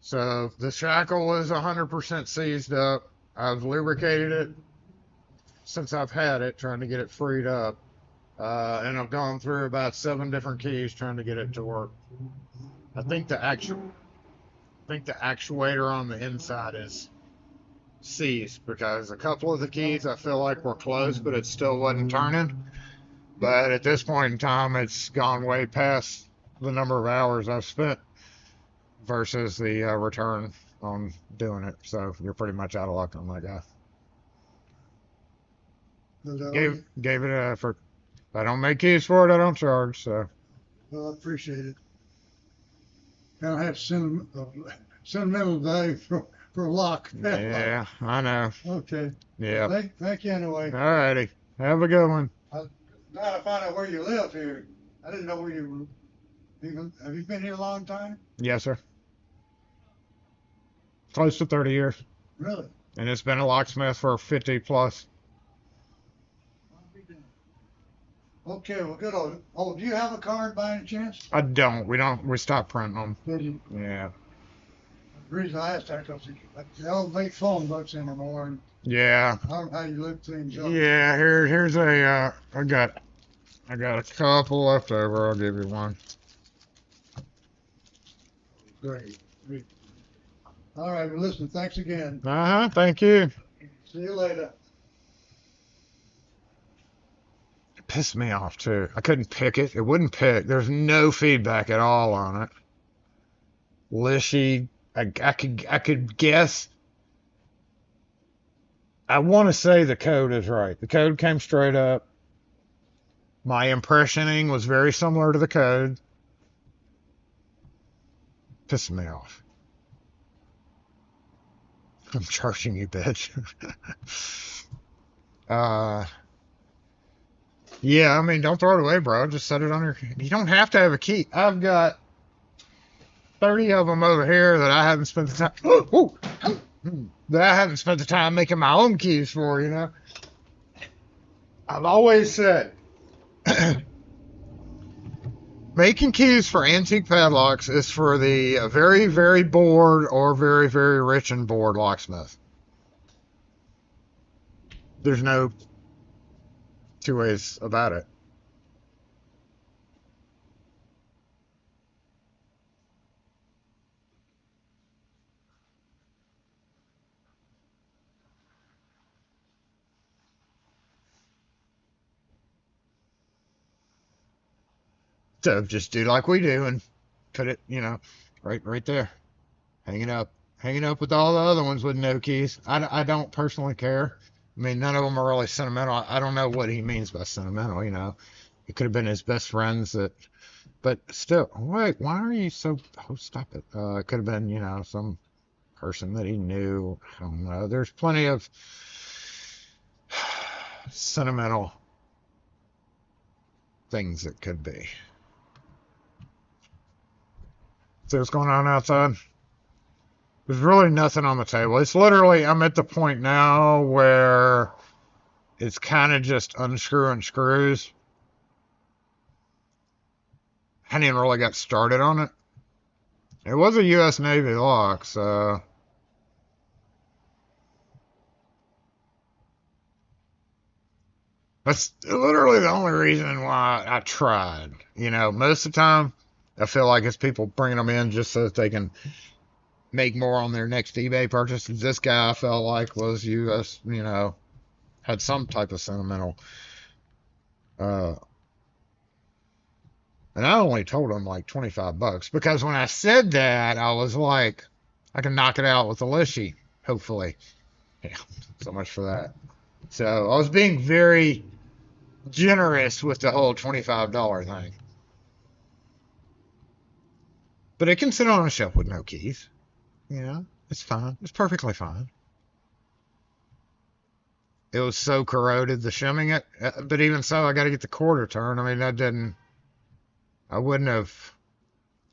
So the shackle is 100% seized up. I've lubricated it since I've had it, trying to get it freed up. And I've gone through about 7 different keys trying to get it to work. I think the actuator on the inside is seized because a couple of the keys I feel like were closed, but it still wasn't turning. But at this point in time, it's gone way past the number of hours I've spent versus the return on doing it. So you're pretty much out of luck on that guy. Gave it an effort. If I don't make keys for it, I don't charge. So. Well, I appreciate it. I don't have sentimental value for a lock. Yeah, I know. Okay. Yeah. Thank you anyway. All righty. Have a good one. Now I find out where you live here. I didn't know where you were. Have you been here a long time? Yes, sir. Close to 30 years. Really? And it's been a locksmith for 50 plus. Okay, well, good. Oh, do you have a card by any chance? I don't. We stopped printing them. Did you? Yeah. The reason I asked that because they don't make phone books anymore. And Yeah. I don't know how you look things up. Yeah, here's a, I got a couple left over. I'll give you one. Great. All right, well, listen, thanks again. Uh-huh, thank you. See you later. It pissed me off, too. I couldn't pick it. It wouldn't pick. There's no feedback at all on it. Lishy, I could guess. I want to say the code is right. The code came straight up. My impressioning was very similar to the code. Pissed me off. I'm charging you, bitch. Yeah, I mean, don't throw it away, bro. Just set it on your... You don't have to have a key. I've got 30 of them over here that I haven't spent the time... that I haven't spent the time making my own keys for, you know? I've always said... Making keys for antique padlocks is for the very, very bored or very, very rich and bored locksmith. There's no two ways about it. So just do like we do and put it, you know, right there. Hanging up with all the other ones with no keys. I don't personally care. I mean, none of them are really sentimental. I don't know what he means by sentimental, you know. It could have been his best friends but still, wait, why are you so, oh, stop it. It could have been, you know, some person that he knew. I don't know. There's plenty of sentimental things that could be. See what's going on outside? There's really nothing on the table. It's literally, I'm at the point now where it's kind of just unscrewing screws. I hadn't even really got started on it. It was a U.S. Navy lock, so... That's literally the only reason why I tried. You know, most of the time, I feel like it's people bringing them in just so that they can make more on their next eBay purchase. This guy I felt like was U.S., you know, had some type of sentimental. And I only told him like $25 because when I said that, I was like, I can knock it out with a Lishy, hopefully. Yeah, so much for that. So I was being very generous with the whole $25 thing. But it can sit on a shelf with no keys. You know, it's fine. It's perfectly fine. It was so corroded, the shimming it. But even so, I got to get the quarter turn. I mean, I wouldn't have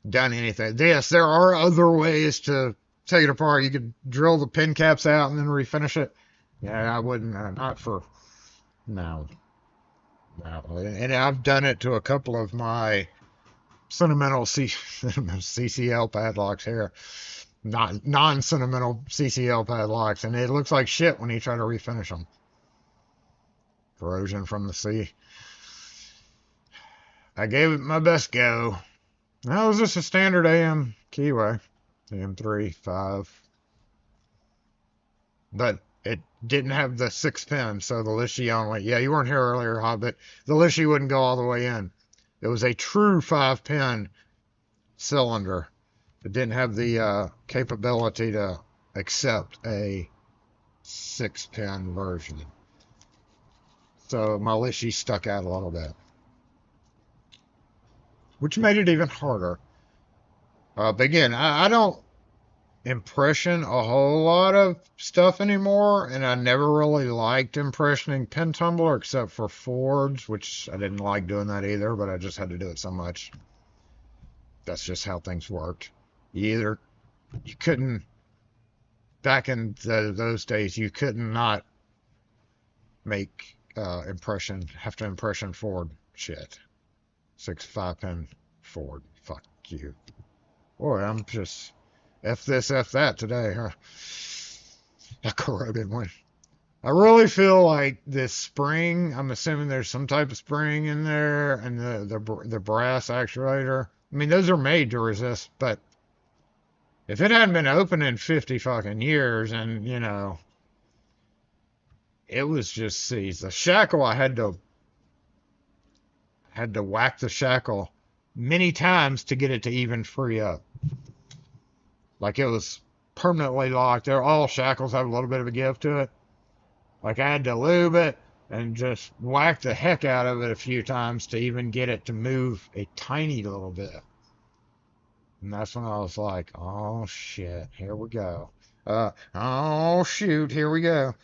done anything. Yes, there are other ways to take it apart. You could drill the pin caps out and then refinish it. Yeah, I wouldn't, not for No, no. And I've done it to a couple of my sentimental CCL padlocks here. Not non-sentimental CCL padlocks, and it looks like shit when you try to refinish them. Corrosion from the sea. I gave it my best go. That was just a standard AM keyway. AM3, 5. But it didn't have the 6 pin, so the Lishy only. Yeah, you weren't here earlier, Hobbit. The Lishy wouldn't go all the way in. It was a true 5 pin cylinder. It didn't have the capability to accept a 6 pin version. So my Lishy stuck out a little bit, which made it even harder. But again, I don't impression a whole lot of stuff anymore, and I never really liked impressioning pin tumbler except for Fords, which I didn't like doing that either, but I just had to do it so much. That's just how things worked. You couldn't, back in those days, you could not make have to impression Ford shit. 5 pin Ford. Fuck you. Boy, I'm just F this, F that today, huh? A corroded one. I really feel like this spring, I'm assuming there's some type of spring in there, and the brass actuator. I mean, those are made to resist, but if it hadn't been open in 50 fucking years, and, you know, it was just seized. The shackle, I had to whack the shackle many times to get it to even free up. Like it was permanently locked. All shackles have a little bit of a give to it. Like I had to lube it and just whack the heck out of it a few times to even get it to move a tiny little bit. And that's when I was like, oh shit, here we go. Oh shoot, here we go.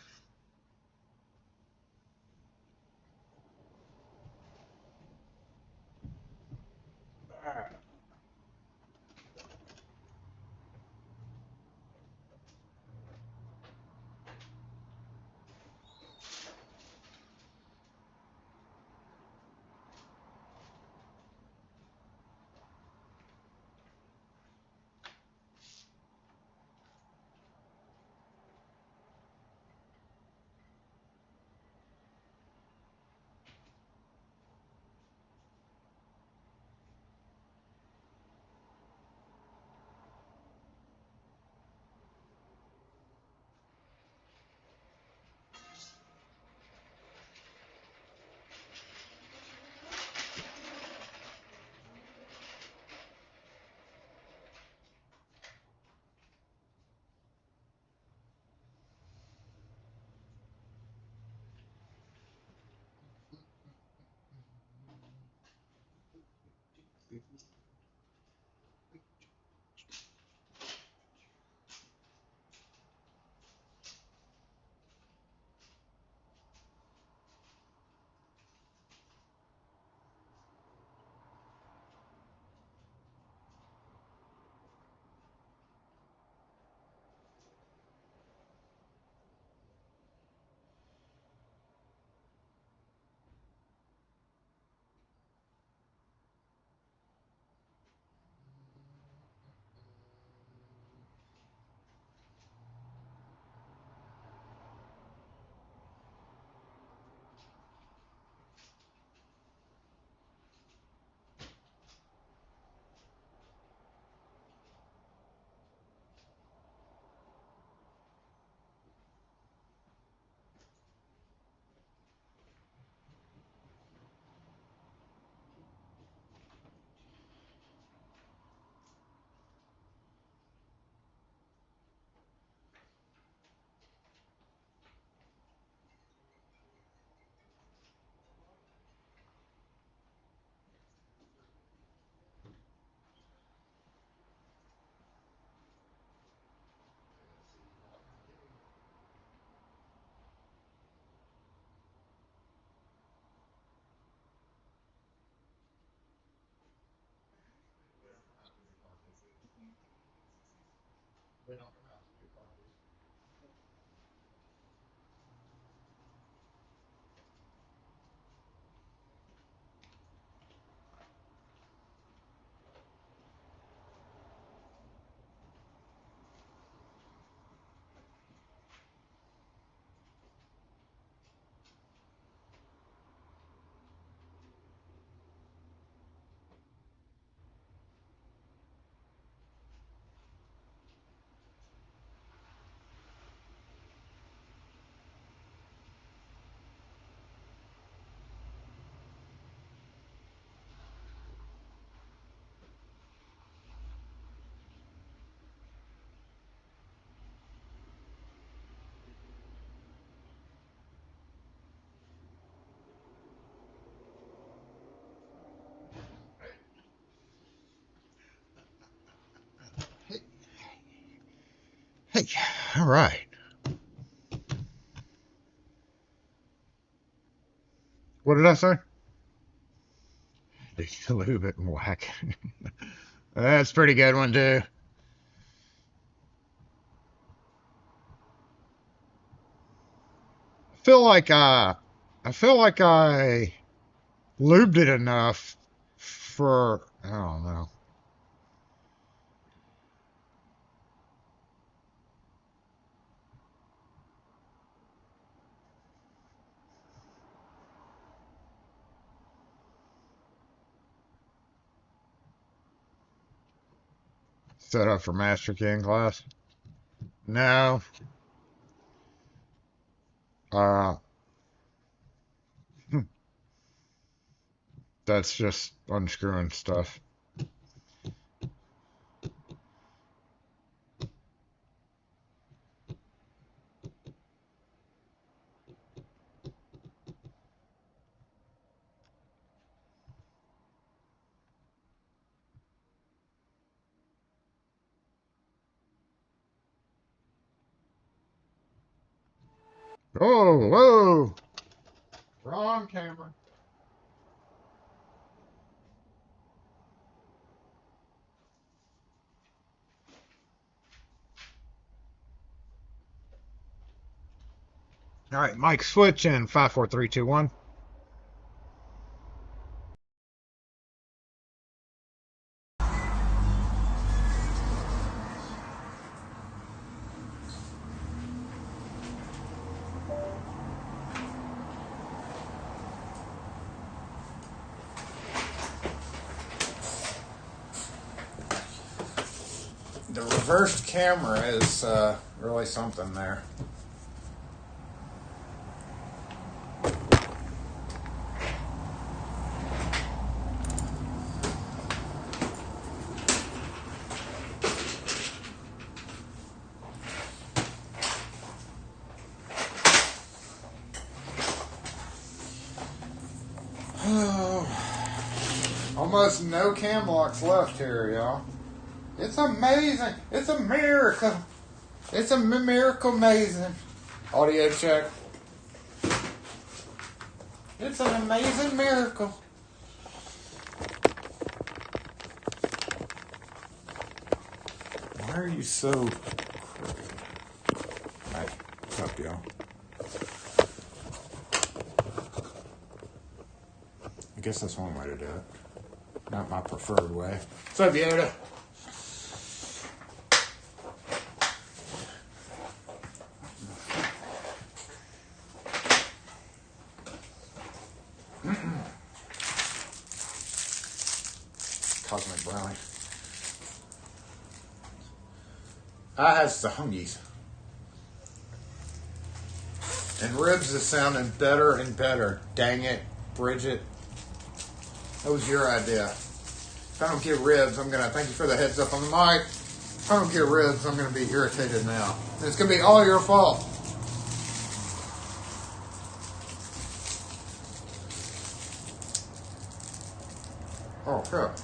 All right. What did I say? Lube it and whack. That's a pretty good one too. I feel like I lubed it enough for, I don't know. Set up for Master King class? No. Uh, that's just unscrewing stuff. Oh, whoa! Wrong camera. All right, mic switch in 5, 4, 3, 2, 1. The reversed camera is really something there. Almost no cam locks left here, y'all. It's amazing. It's a miracle. It's a miracle amazing. Audio check. It's an amazing miracle. Why are you so crooked? Hey, what's up, y'all? I guess that's one way to do it. Not my preferred way. What's up, Yoda? Cosmic brownie. I have the hungies. And ribs is sounding better and better. Dang it, Bridget. That was your idea. If I don't get ribs, I'm going to thank you for the heads up on the mic. If I don't get ribs, I'm going to be irritated now. And it's going to be all your fault. Oh, crap.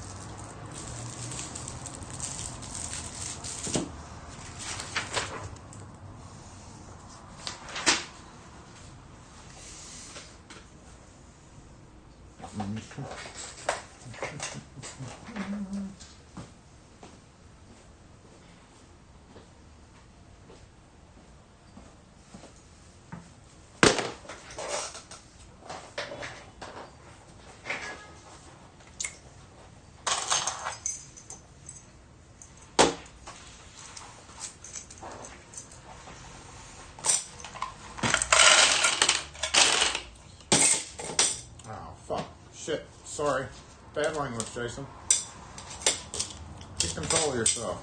Shit, sorry. Bad language, Jason. Take control of yourself.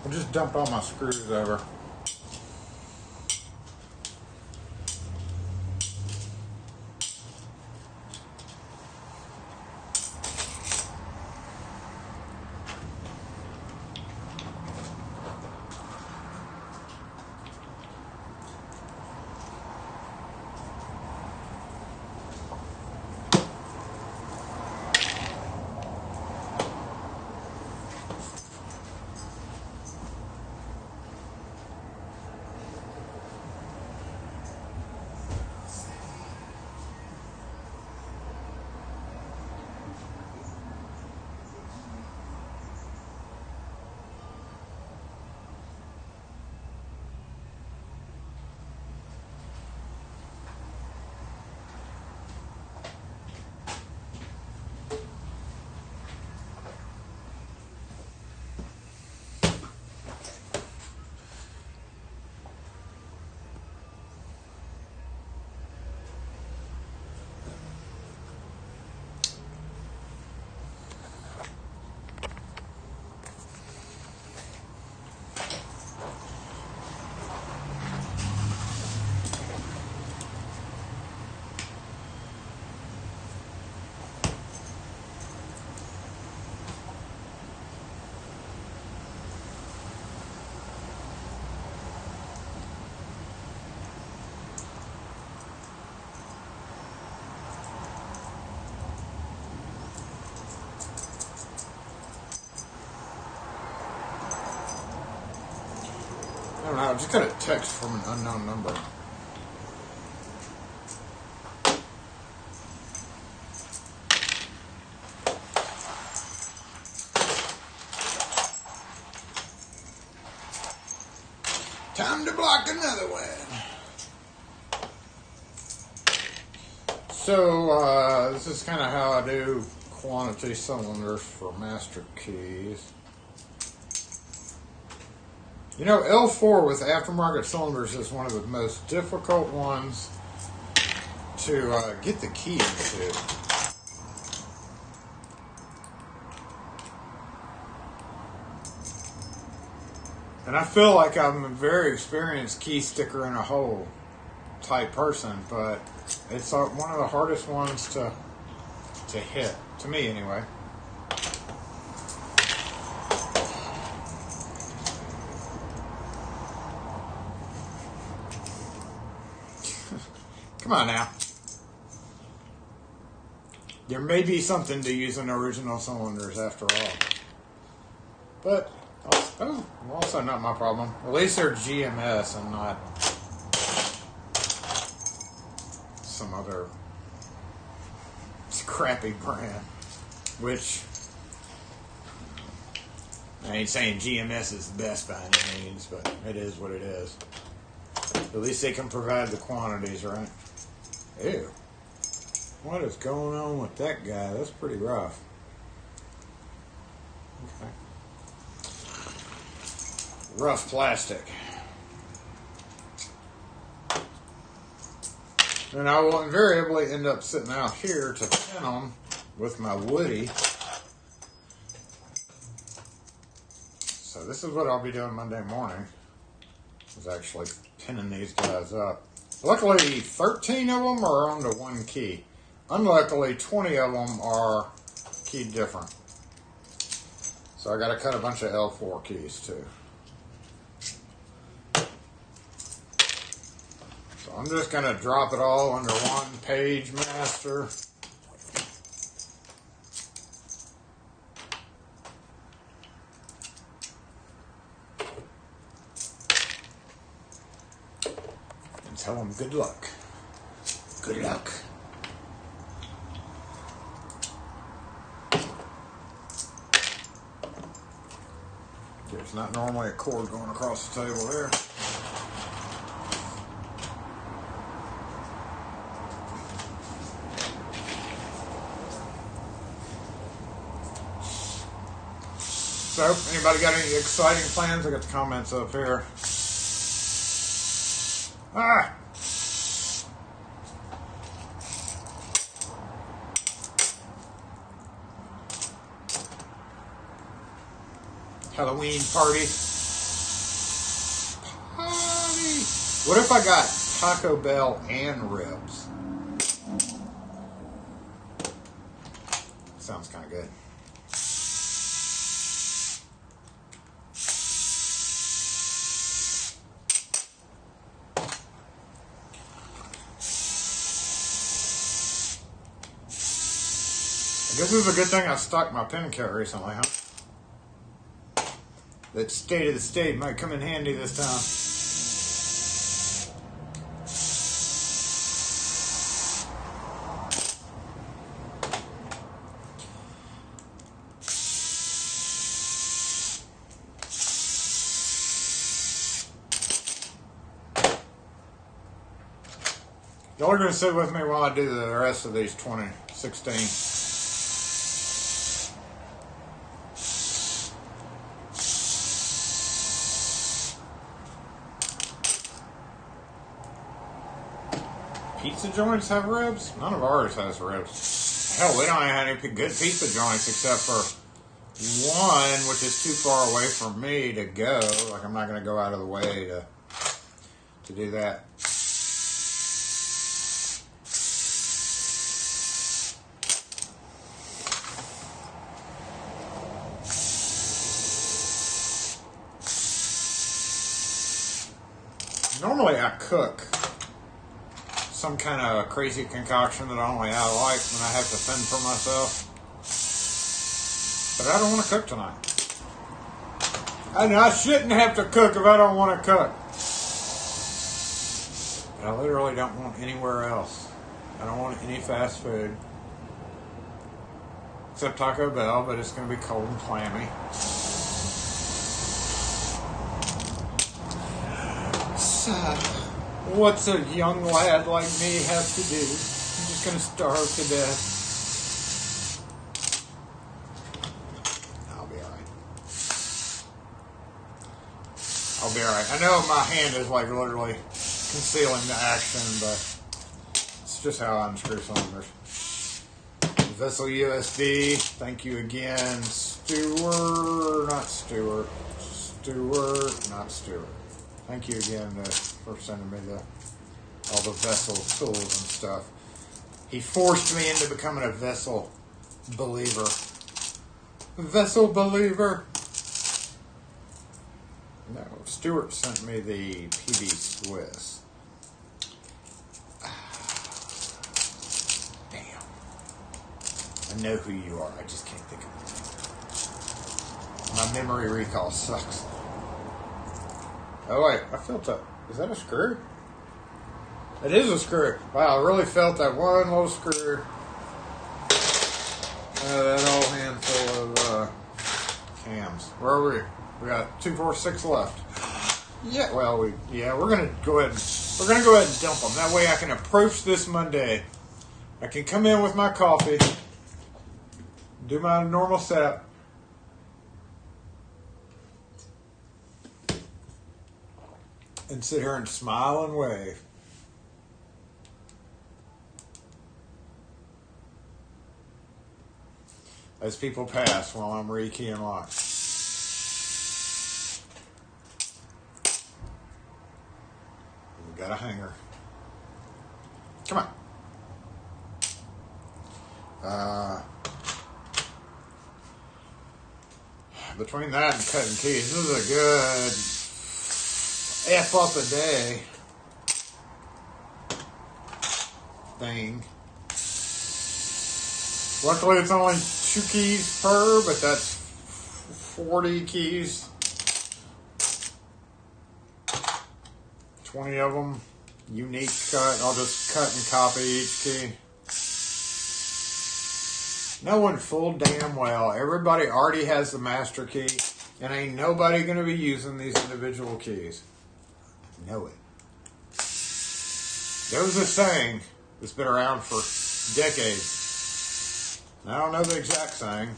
I just dumped all my screws over. just got a text from an unknown number. Time to block another one. So, this is kind of how I do quantity cylinders for master keys. You know, L4 with aftermarket cylinders is one of the most difficult ones to get the key into. And I feel like I'm a very experienced key sticker in a hole type person, but it's one of the hardest ones to hit, to me anyway. Come on now. There may be something to using original cylinders after all. But, also not my problem. At least they're GMS and not some other crappy brand. Which, I ain't saying GMS is the best by any means, but it is what it is. At least they can provide the quantities, right? Ew. What is going on with that guy? That's pretty rough. Okay. Rough plastic. And I will invariably end up sitting out here to pin them with my woody. So this is what I'll be doing Monday morning. Is actually pinning these guys up. Luckily, 13 of them are onto one key. Unluckily, 20 of them are keyed different. So I got to cut a bunch of L4 keys too. So I'm just going to drop it all under one page master. Tell them good luck. Good luck. There's not normally a cord going across the table there. So, anybody got any exciting plans? I got the comments up here. Ah! Halloween party. What if I got Taco Bell and ribs? Sounds kind of good. I guess this is a good thing I stocked my pen kit recently, huh? That state of the state might come in handy this time. Y'all are going to sit with me while I do the rest of these 2016. Pizza joints have ribs? None of ours has ribs. Hell, we don't have any good pizza joints except for one, which is too far away from me to go. Like, I'm not going to go out of the way to do that. Normally I cook some kind of crazy concoction that only I like when I have to fend for myself. But I don't want to cook tonight. I shouldn't have to cook if I don't want to cook. I literally don't want anywhere else. I don't want any fast food. Except Taco Bell, but it's going to be cold and clammy. So, what's a young lad like me have to do? I'm just going to starve to death. I'll be alright. I'll be alright. I know my hand is like literally concealing the action, but it's just how I unscrew cylinders. Vessel USB, thank you again. Stewart, not Stewart. Stewart, not Stewart. Thank you again for sending me all the vessel tools and stuff. He forced me into becoming a vessel believer. Vessel believer. No, Stewart sent me the PB Swiss. I know who you are. I just can't think of it. My memory recall sucks. Oh wait, I felt that. Is that a screw? It is a screw. Wow, I really felt that one little screw. That whole handful of cams. Where are we? We got 2, 4, 6 left. Yeah. Well, we're gonna go ahead. We're gonna go ahead and dump them. That way, I can approach this Monday. I can come in with my coffee. Do my normal setup. And sit here and smile and wave. As people pass while I'm rekeying locks. We got a hanger. Come on. Between that and cutting keys, this is a good F up a day thing. Luckily, it's only 2 keys per, but that's 40 keys. 20 of them, unique cut. I'll just cut and copy each key. Knowing full damn well everybody already has the master key and ain't nobody going to be using these individual keys. Know it. There's a saying that's been around for decades. And I don't know the exact saying,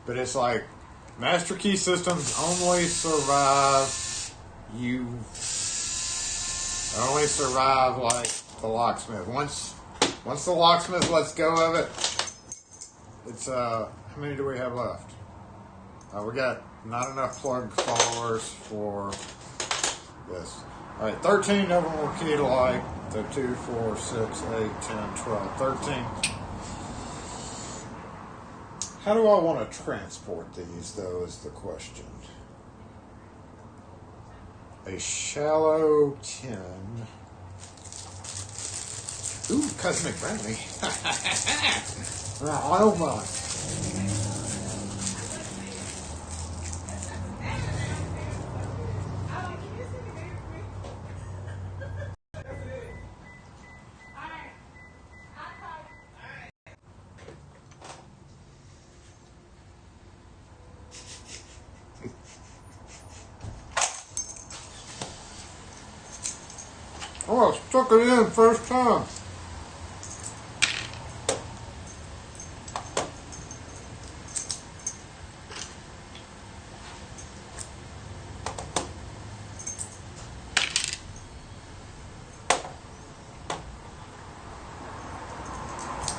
but it's like master key systems only survive like the locksmith. Once the locksmith lets go of it, it's how many do we have left? We got not enough plug followers for this. Alright, 13 of them were keyed alike. So 2, 4, 6, 8, 10, 12, 13. How do I want to transport these, though, is the question. A shallow tin. Ooh, cosmic brownie. Oh my. Oh, I stuck it in first time.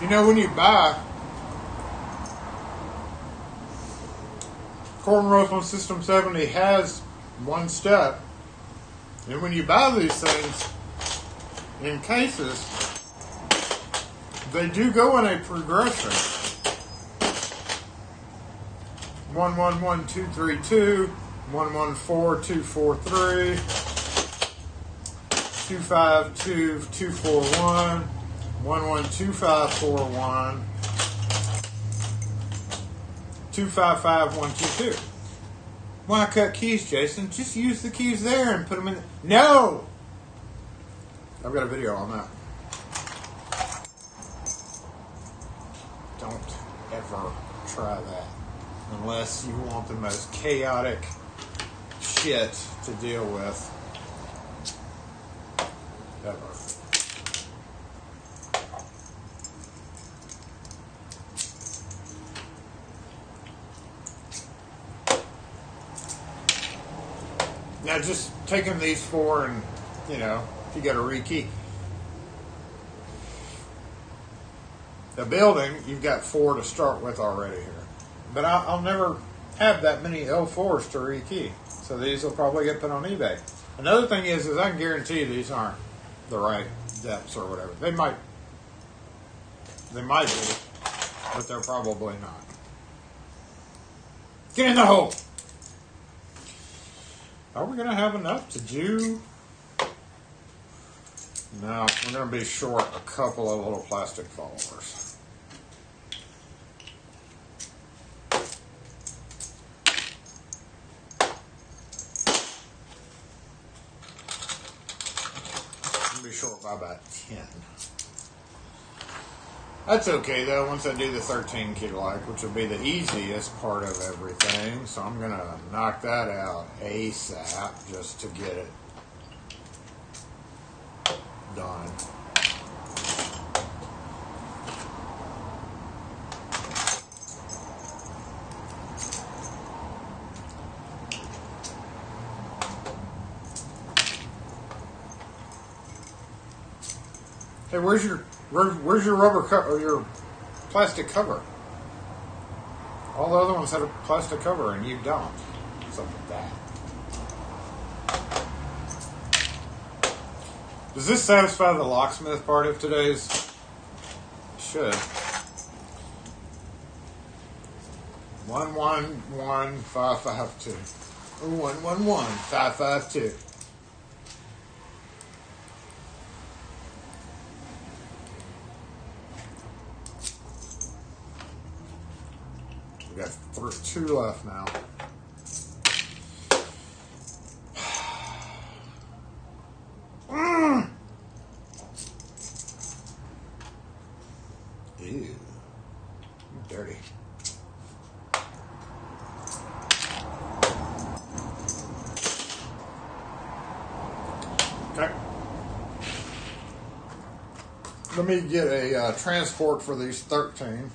You know, when you buy Corbin Roseman System 70 has one step, and when you buy these things in cases, they do go in a progression. 111232, 114243, 252241, 112541, 255122. Why cut keys, Jason? Just use the keys there and put them in. No! I've got a video on that. Don't ever try that unless you want the most chaotic shit to deal with ever. Now just taking these four and, you know, if you got a rekey. The building, you've got four to start with already here. But I'll never have that many L4s to rekey. So these will probably get put on eBay. Another thing is I can guarantee these aren't the right depths or whatever. They might be, but they're probably not. Get in the hole! Are we going to have enough to do? No, we're going to be short a couple of little plastic followers. We'll be short by about 10. That's okay though, once I do the 13 kilo, which will be the easiest part of everything. So I'm going to knock that out ASAP just to get it done. Hey, where's your rubber cover or your plastic cover? All the other ones had a plastic cover and you don't. Something like that. Does this satisfy the locksmith part of today's? It should. 111552. 111552. We got two left now. Ew. Dirty. Okay. Let me get a transport for these 13.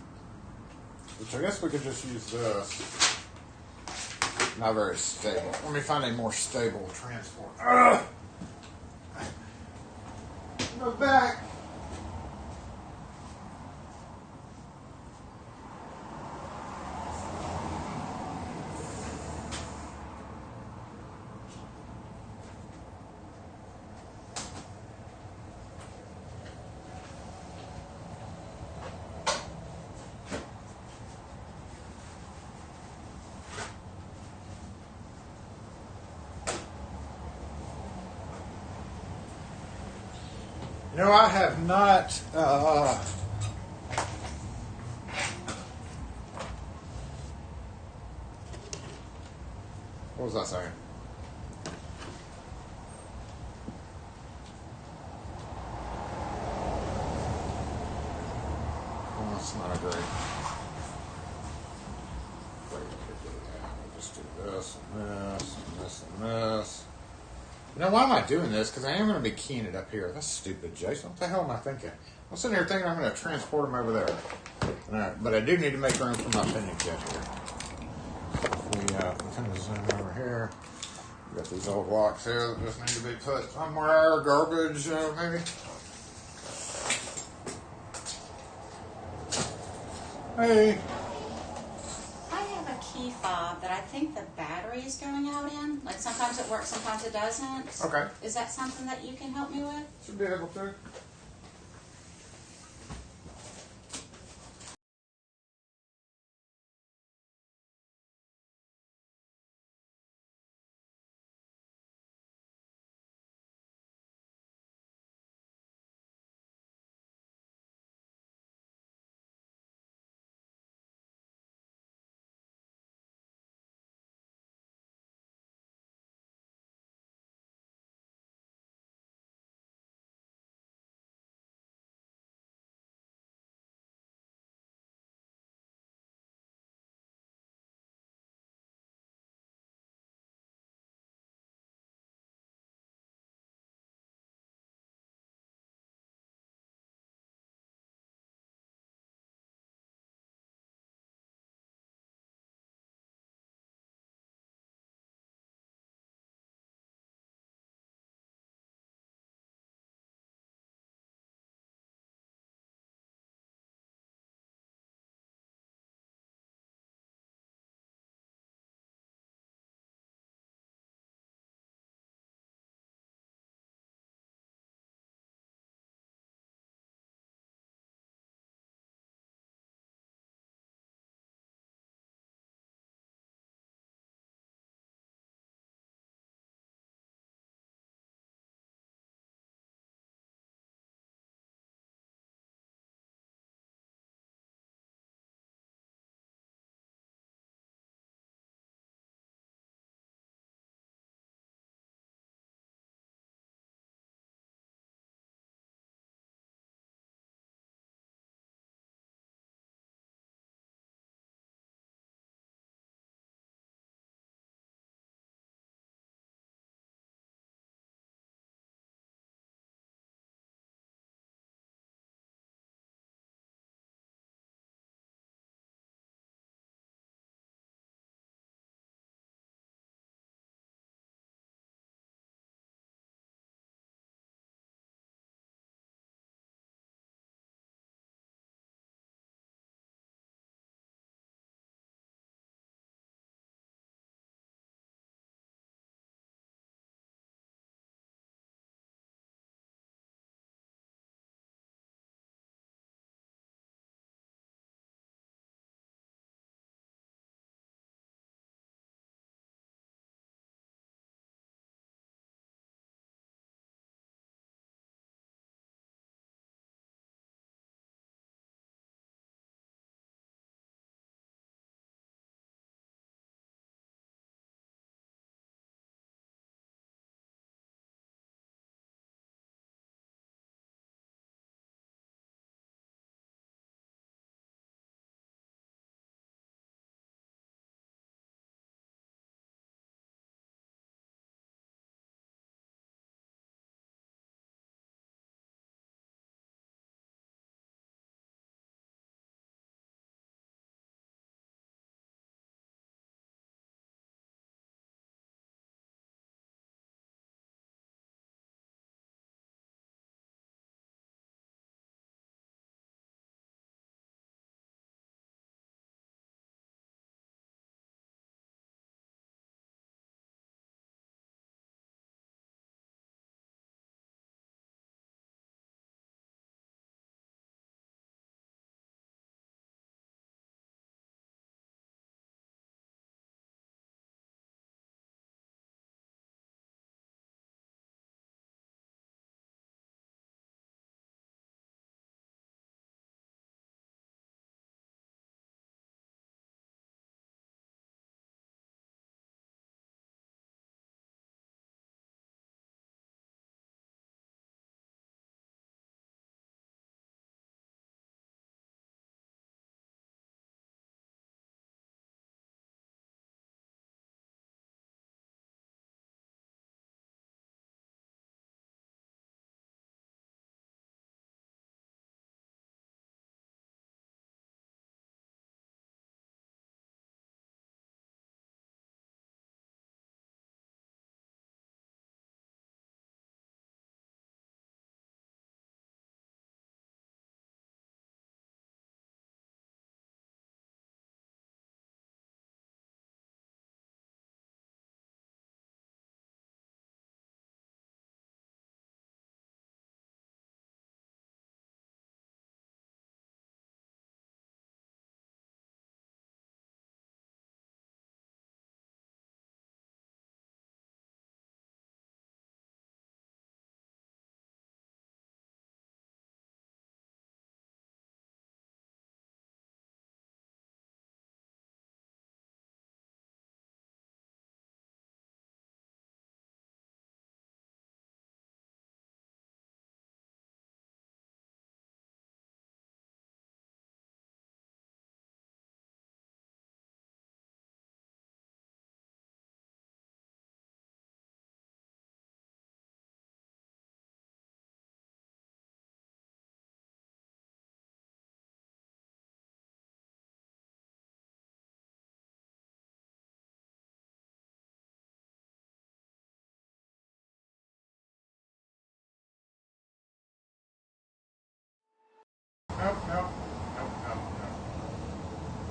Which I guess we could just use this. Not very stable. Let me find a more stable transport. Ugh! My back. You know, I have not, what was I saying? Well, that's not a great way to do that. We'll just do this and this and this and this. You know, why am I doing this? Because I am going to be keying it up here. That's stupid, Jason. What the hell am I thinking? I'm sitting here thinking I'm going to transport them over there. Alright, but I do need to make room for my pending jet here. We kind of zoom over here. We got these old blocks here that just need to be put somewhere. Garbage, maybe. Hey. I have a key fob that I think the battery is going out in. Like sometimes it works, sometimes it doesn't. Okay. Is that something that you can help me with? Should be able to.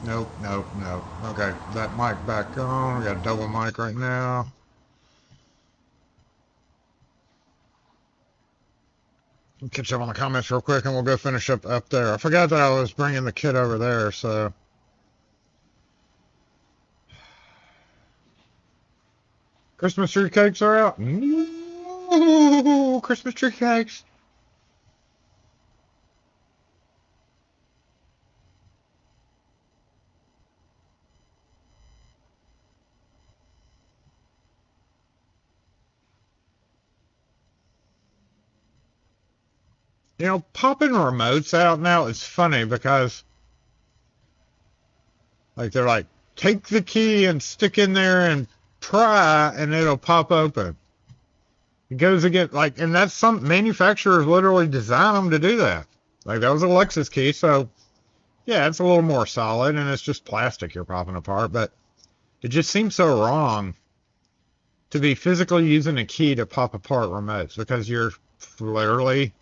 Nope, nope, nope. Okay, that mic back on. We got a double mic right now. Catch up on the comments real quick and we'll go finish up there. I forgot that I was bringing the kid over there, so. Christmas tree cakes are out. Ooh, Christmas tree cakes. You know, popping remotes out now is funny because, like, they're like, take the key and stick in there and try, and it'll pop open. It goes again, like, and that's some manufacturers literally design them to do that. Like, that was a Lexus key, so, yeah, it's a little more solid, and it's just plastic you're popping apart, but it just seems so wrong to be physically using a key to pop apart remotes because you're literally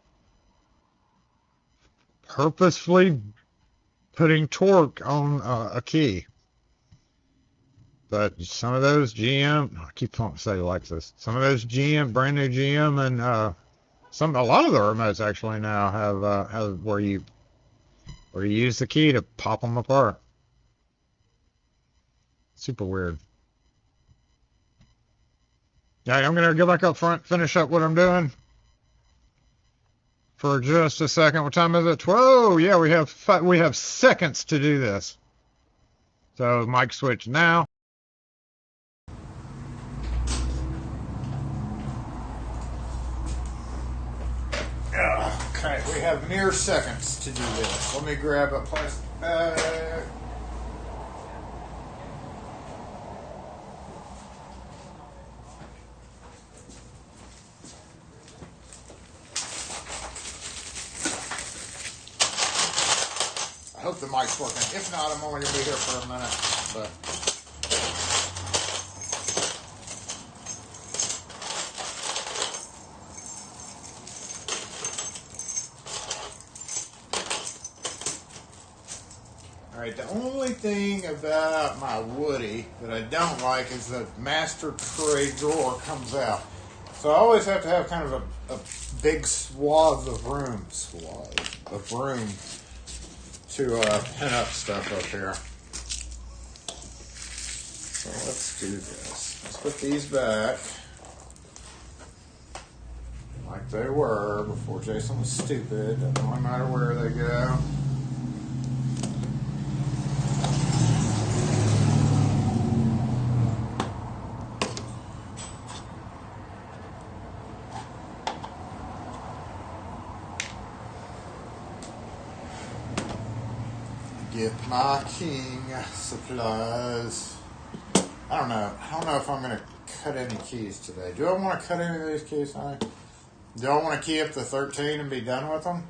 purposefully putting torque on a key. But some of those GM, I keep wanting to say Lexus, some of those GM, brand new GM, and a lot of the remotes actually now have where you use the key to pop them apart. Super weird. Yeah, I'm gonna go back up front, finish up what I'm doing for just a second. What time is it? 12. Yeah, we have seconds to do this. So mic switch now. Okay, we have mere seconds to do this. Let me grab a plastic bag. I hope the mic's working. If not, I'm only going to be here for a minute. But alright, the only thing about my Woody that I don't like is the master tray drawer comes out. So I always have to have kind of a big swath of room to pin up stuff up here. So let's do this. Let's put these back like they were before Jason was stupid. Doesn't really matter where they go. Get my king supplies. I don't know if I'm going to cut any keys today. Do I want to cut any of these keys, honey? Do I want to key up the 13 and be done with them?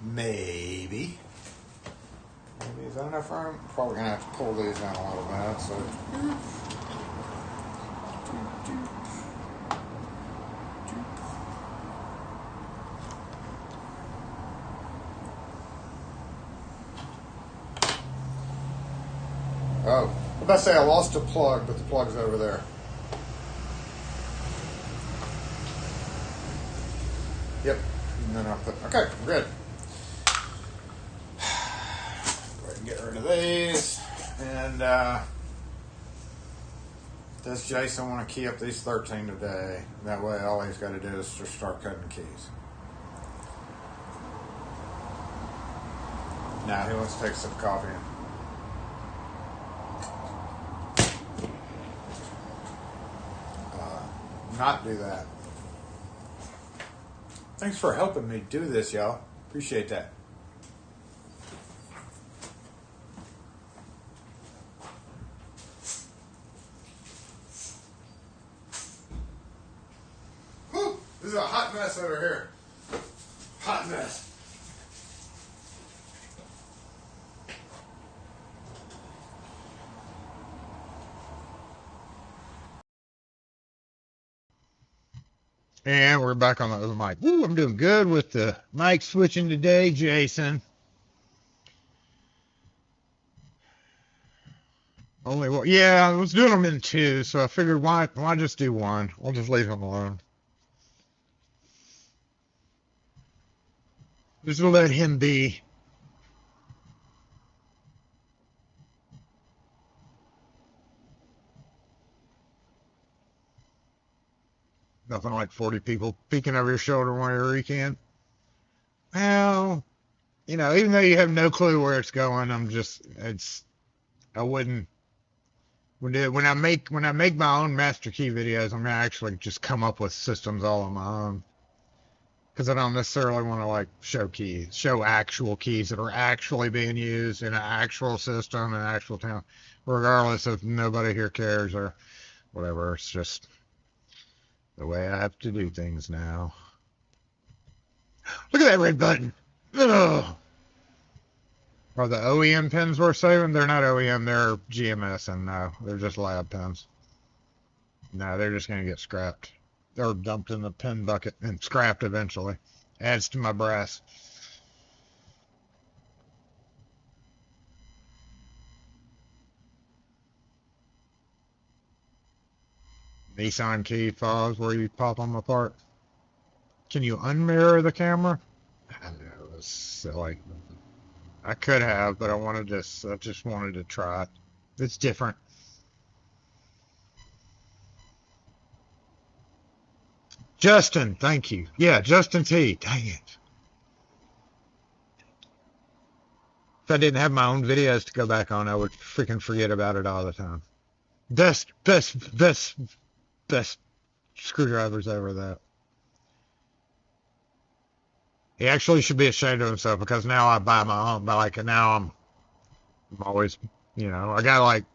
Maybe. Is that enough room? I'm probably going to have to pull these down a little bit. So. Oh, I was about to say I lost a plug, but the plug's over there. Yep. And then I'll put, okay, we're good. Go ahead and get rid of these. And does Jason want to key up these 13 today? That way all he's got to do is just start cutting keys. Now he wants to take some coffee. Not do that. Thanks for helping me do this, y'all. Appreciate that. Whew, this is a hot mess over here. Hot mess. And we're back on the other mic. Woo, I'm doing good with the mic switching today, Jason. Only one. Yeah, I was doing them in two, so I figured why just do one? We'll just leave him alone. Just let him be. Nothing like 40 people peeking over your shoulder whenever you can. Well, you know, even though you have no clue where it's going, I wouldn't. When I make my own master key videos, I'm gonna actually just come up with systems all on my own. Because I don't necessarily want to like show actual keys that are actually being used in an actual system, an actual town, regardless if nobody here cares or whatever. It's just the way I have to do things now. Look at that red button. Ugh. Are the OEM pins worth saving? They're not OEM, they're GMS, and no, they're just lab pins. No, they're just going to get scrapped. They're dumped in the pin bucket and scrapped eventually. Adds to my brass. Nissan key fobs where you pop them apart. Can you unmirror the camera? I know, it's silly. I could have, but I just wanted to try it. It's different. Justin, thank you. Yeah, Justin T. Dang it. If I didn't have my own videos to go back on, I would freaking forget about it all the time. Best screwdrivers ever, that. He actually should be ashamed of himself because now I buy my own, but like now I'm always, you know, I got like,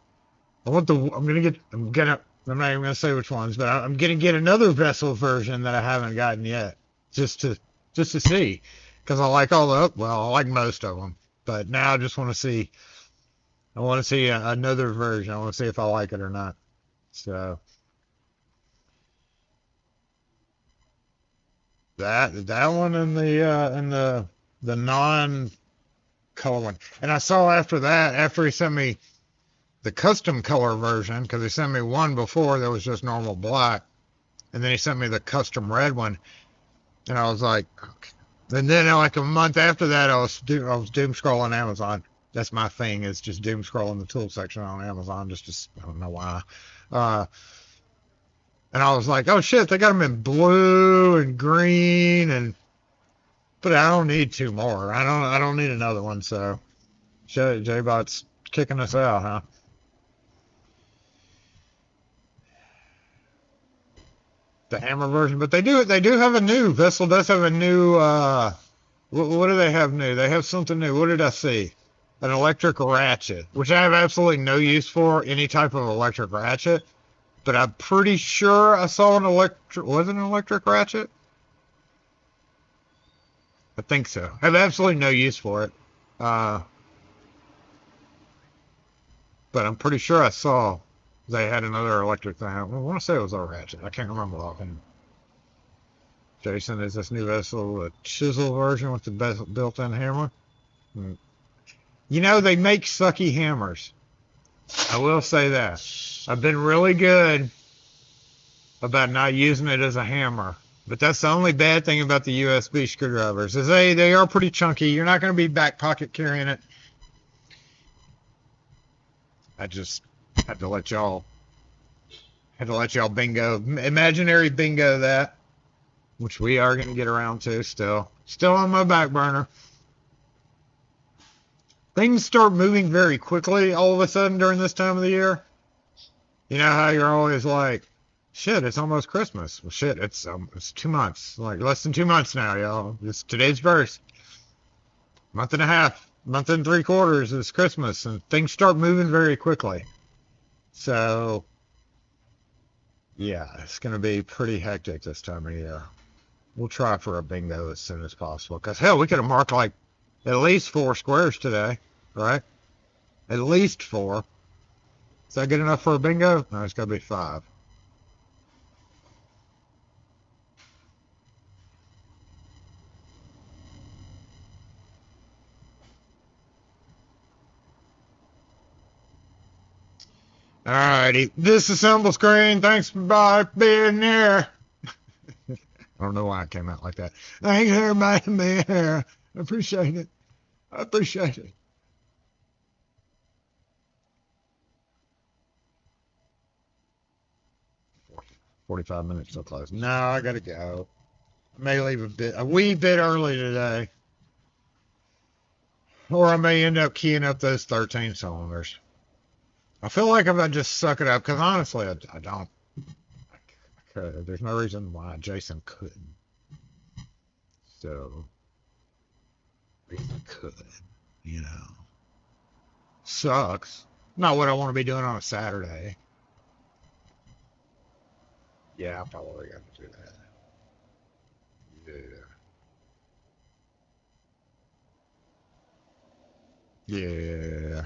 I'm not even gonna say which ones, but I'm gonna get another vessel version that I haven't gotten yet, just to see, because I like I like most of them, but now I just want to see, another version. I want to see if I like it or not. So that one and the non color one, and I saw after he sent me the custom color version, because he sent me one before that was just normal black, and then he sent me the custom red one, and I was like, okay. And then like a month after that, I was doom scrolling Amazon. That's my thing, is just doom scrolling the tool section on Amazon, I don't know why. And I was like, oh shit, they got them in blue and green, but I don't need two more. I don't need another one. So J-Bot's kicking us out, huh? The hammer version, but they do have a new Vessel does have a new what do they have new? They have something new. What did I see? An electric ratchet, which I have absolutely no use for, any type of electric ratchet, but I'm pretty sure I saw an electric ratchet? I think so. I have absolutely no use for it. But I'm pretty sure I saw they had another electric thing. I want to say it was a ratchet. I can't remember offhand. Jason, is this new Vessel a chisel version with the built-in hammer? You know, they make sucky hammers. I will say that. I've been really good about not using it as a hammer. But that's the only bad thing about the USB screwdrivers, is they are pretty chunky. You're not going to be back pocket carrying it. I just had to let y'all imaginary bingo that, which we are going to get around to still on my back burner. Things start moving very quickly all of a sudden during this time of the year. You know how you're always like, shit, it's almost Christmas. Well, shit, it's 2 months, like less than 2 months now, y'all. Today's first month and a half, month and 3/4 is Christmas, and things start moving very quickly. So, yeah, it's going to be pretty hectic this time of year. We'll try for a bingo as soon as possible, because hell, we could have marked like at least 4 squares today, right? At least 4. Is that good enough for a bingo? No, it's got to be 5. Alrighty, disassemble screen. Thanks for being here. I don't know why it came out like that. Thanks everybody for being here. I appreciate it. I appreciate it. 45 minutes so close. No, I gotta go. I may leave a wee bit early today. Or I may end up keying up those 13 cylinders. I feel like if I just suck it up, because honestly, I don't. I could. There's no reason why Jason couldn't. So, he could, you know. Sucks. Not what I want to be doing on a Saturday. Yeah, I probably got to do that. Yeah. Yeah.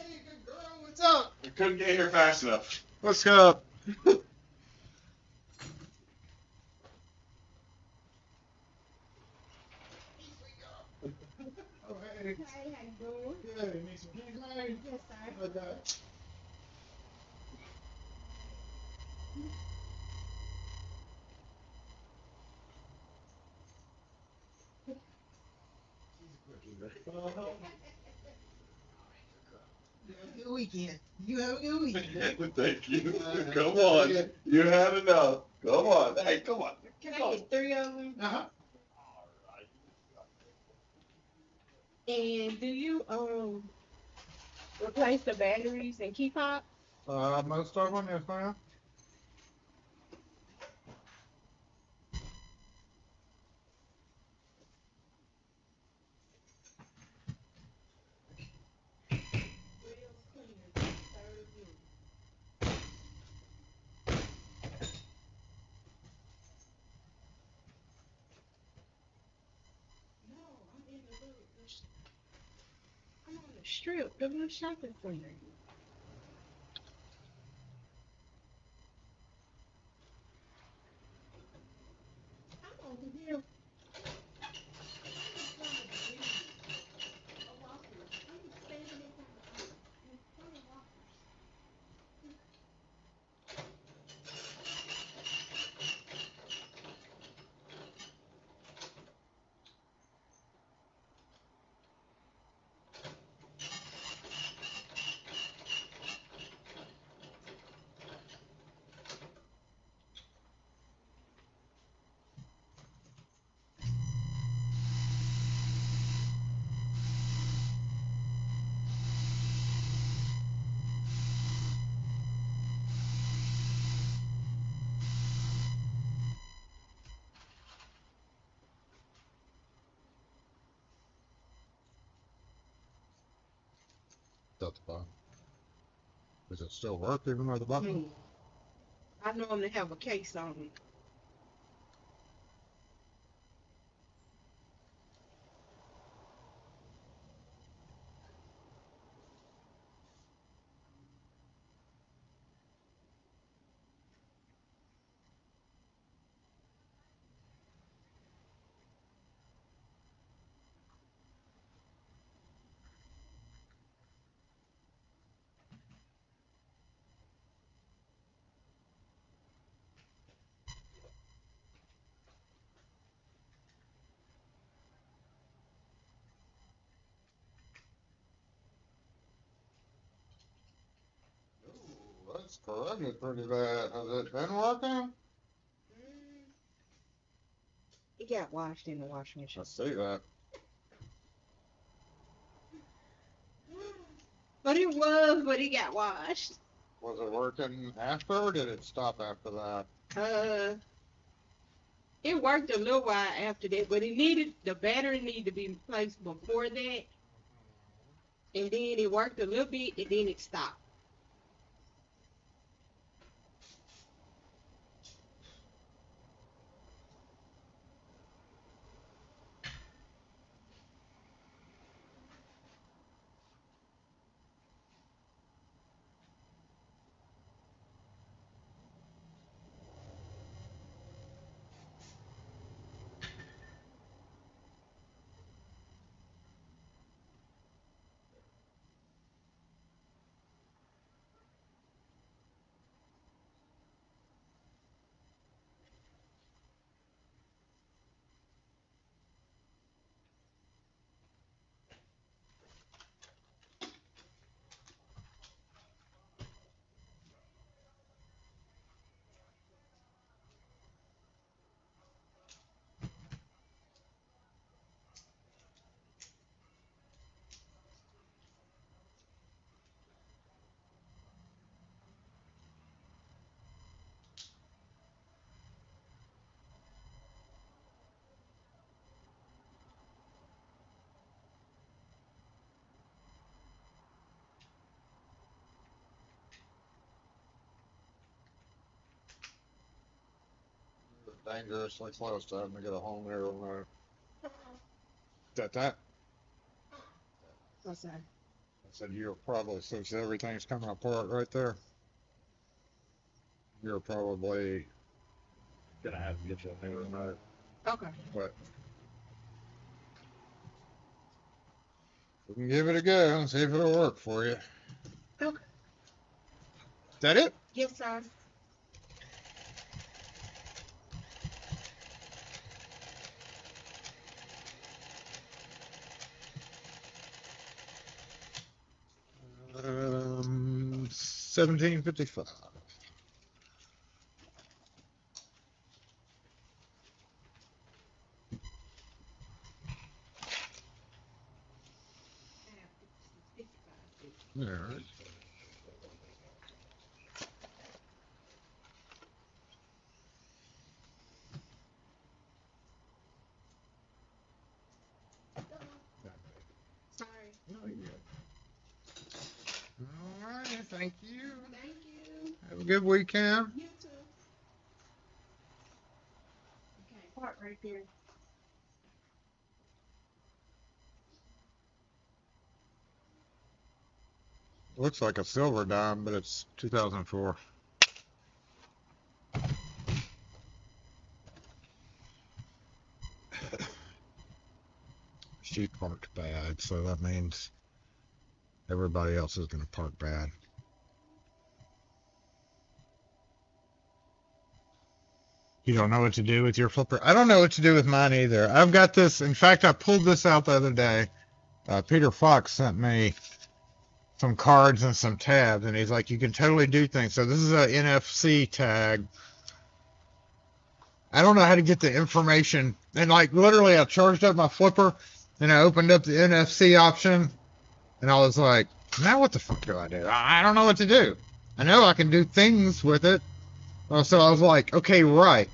Hey, good girl, what's up? I couldn't get here fast enough. What's up? Oh, hey. Hey, how you doing? Good. You need some keys, man? Yes, sir. Okay. You have a good weekend. You have a good weekend. Thank you. Come on. You had enough. Come on. Hey, come on. Can I get 3 of them? Uh-huh. And do you replace the batteries and key fob? Most of them, yes, ma'am. No, I'm on the strip, the little shopping center. I'm over here. I'm standing in front of Walker's. That's fine. Does it still work even with the button? I normally have a case on it. Ooh, that's corroded pretty bad. Has it been working? It got washed in the washing machine. I see that. But it got washed. Was it working after, or did it stop after that? It worked a little while after that, but the battery needed to be replaced before that. And then it worked a little bit, and then it stopped. Dangerously close to having to get a home here remote. That? What's that? I said you're probably, since everything's coming apart right there, you're probably gonna have to get you a new remote. Okay. But we can give it a go and see if it'll work for you. Okay. Is that it? Yes, sir. Um, 1755. All right. Sorry. No, you're good. All right, thank you. Thank you. Have a good weekend. You too. Okay, part right there. Looks like a silver dime, but it's 2004. She parked bad, so that means everybody else is going to park bad. You don't know what to do with your flipper? I don't know what to do with mine either. I've got this. In fact, I pulled this out the other day. Peter Fox sent me some cards and some tabs, and he's like, you can totally do things. So this is a NFC tag. I don't know how to get the information. And like literally I charged up my flipper and I opened up the NFC option and I was like, now what the fuck do I do? I don't know what to do. I know I can do things with it. So I was like, okay, write.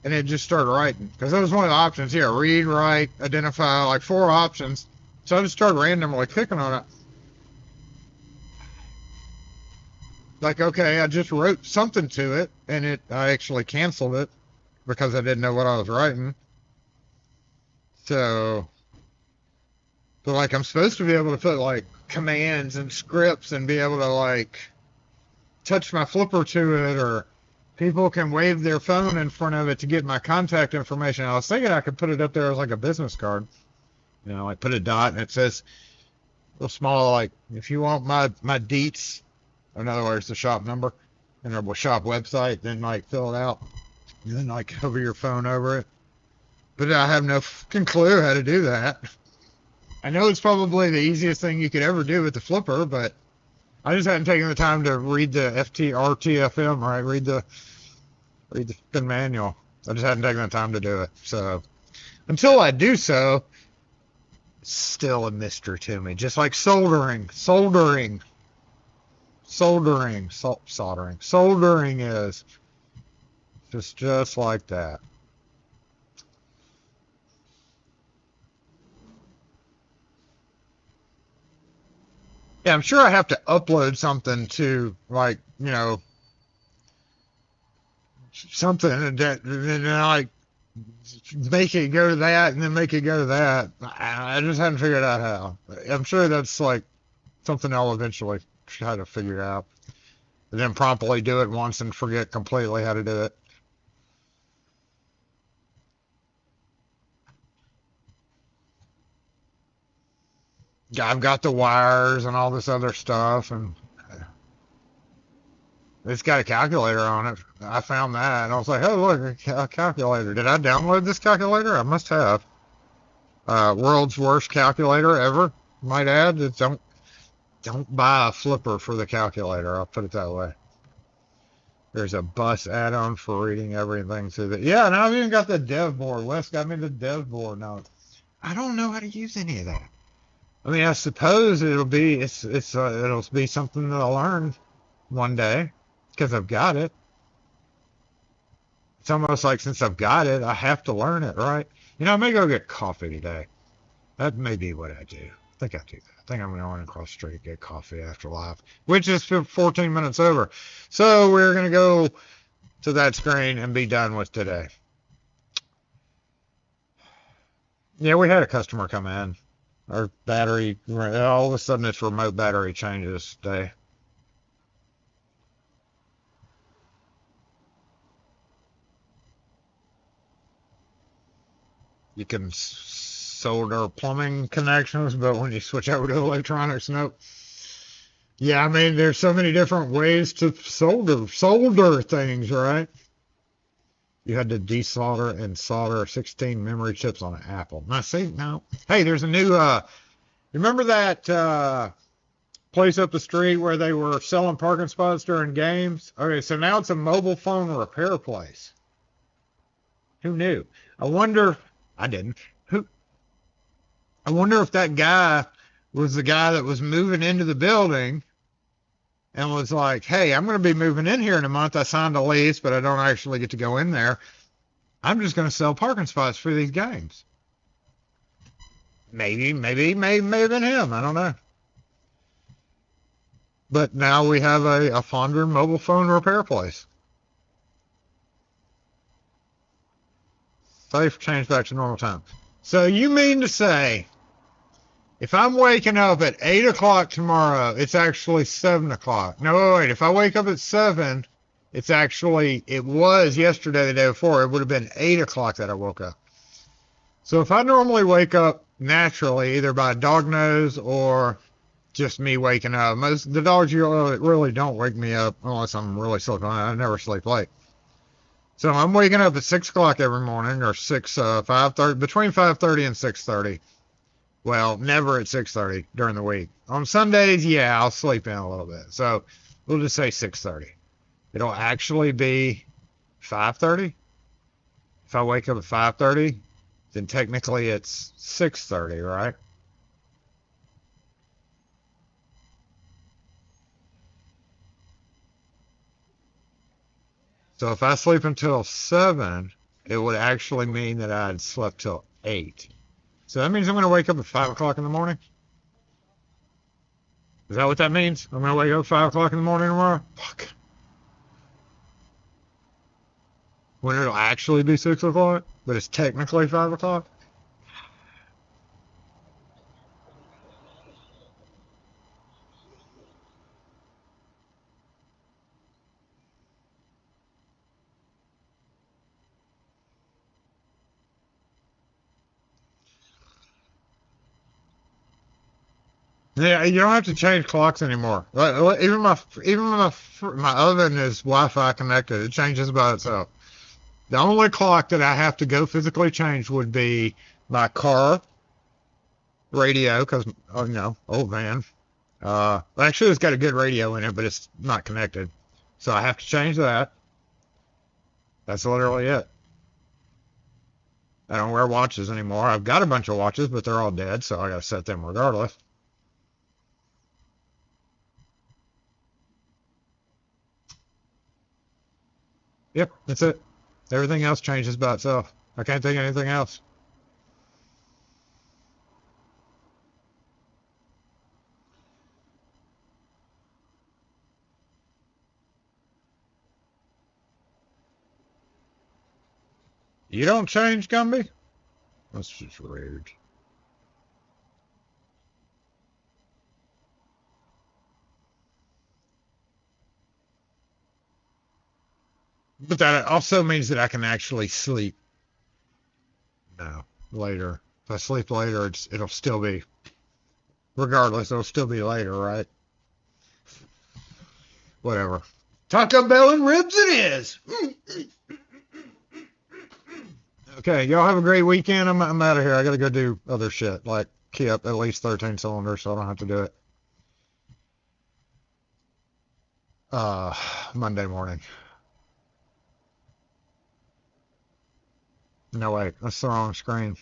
And it just started writing. Because that was one of the options here. Read, write, identify, like 4 options. So I just started randomly clicking on it. like, okay, I just wrote something to it, and I actually canceled it because I didn't know what I was writing. So, but like, I'm supposed to be able to put like commands and scripts and be able to like touch my flipper to it, or people can wave their phone in front of it to get my contact information. I was thinking I could put it up there as like a business card, you know, like put a dot and it says a little small, like, if you want my deets, in other words, the shop number and the shop website, then like fill it out and then like hover your phone over it. But I have no fucking clue how to do that. I know it's probably the easiest thing you could ever do with the flipper, but I just hadn't taken the time to read the RTFM, right? Read the fucking manual. I just hadn't taken the time to do it. So until I do so, it's still a mystery to me. Just like soldering is just like that. Yeah, I'm sure I have to upload something to, like, you know, something that, and like, make it go to that, and then make it go to that. I just haven't figured out how. I'm sure that's, like, something I'll eventually try to figure out. And then promptly do it once and forget completely how to do it. I've got the wires and all this other stuff, and it's got a calculator on it. I found that, and I was like, oh, look, a calculator. Did I download this calculator? I must have. World's worst calculator ever, might add. Don't buy a flipper for the calculator. I'll put it that way. There's a bus add-on for reading everything through the... Yeah, now I've even got the dev board. Wes got me the dev board. Now, I don't know how to use any of that. I mean, I suppose it'll be something that I'll learn one day because I've got it. It's almost like since I've got it, I have to learn it, right? You know, I may go get coffee today. That may be what I do. I think I do that. I think I'm going to run across the street and get coffee after live, which is 14 minutes over. So we're going to go to that screen and be done with today. Yeah, we had a customer come in. Our battery, all of a sudden it's remote battery changes today. You can solder plumbing connections, but when you switch over to electronics, nope. Yeah, I mean, there's so many different ways to solder things, right? You had to desolder and solder 16 memory chips on an Apple. Now, see, now, hey, there's a new, remember that place up the street where they were selling parking spots during games? Okay, so now it's a mobile phone repair place. Who knew? I wonder, I didn't. I wonder if that guy was the guy that was moving into the building and was like, hey, I'm going to be moving in here in a month. I signed a lease, but I don't actually get to go in there. I'm just going to sell parking spots for these games. May have been him. I don't know. But now we have a Fondren mobile phone repair place. Safe, change back to normal time. So you mean to say, if I'm waking up at 8 o'clock tomorrow, it's actually 7 o'clock. No, wait, if I wake up at 7, it was yesterday, the day before, it would have been 8 o'clock that I woke up. So if I normally wake up naturally, either by dog nose or just me waking up, the dogs really don't wake me up unless I'm really sleeping. I never sleep late. So I'm waking up at 6 o'clock every morning, or 5:30, between 5:30 and 6:30. Well, never at 6:30 during the week. On Sundays, yeah, I'll sleep in a little bit. So we'll just say 6:30. It'll actually be 5:30. If I wake up at 5:30, then technically it's 6:30, right? So if I sleep until 7, it would actually mean that I'd slept till 8. So that means I'm going to wake up at 5 o'clock in the morning? Is that what that means? I'm gonna wake up 5 o'clock in the morning tomorrow? Fuck. When it'll actually be 6 o'clock, but it's technically 5 o'clock? Yeah, you don't have to change clocks anymore. Even my oven is Wi-Fi connected. It changes by itself. The only clock that I have to go physically change would be my car radio, because, oh no, old man. Actually, it's got a good radio in it, but it's not connected. So I have to change that. That's literally it. I don't wear watches anymore. I've got a bunch of watches, but they're all dead, so I gotta set them regardless. Yep, that's it. Everything else changes by itself. I can't think of anything else. You don't change, Gumby? That's just weird. But that also means that I can actually sleep. No, later. If I sleep later, it'll still be. Regardless, it'll still be later, right? Whatever. Taco Bell and ribs it is! Okay, y'all have a great weekend. I'm out of here. I gotta go do other shit, like key up at least 13 cylinders so I don't have to do it. Monday morning. No, wait, that's the wrong screen.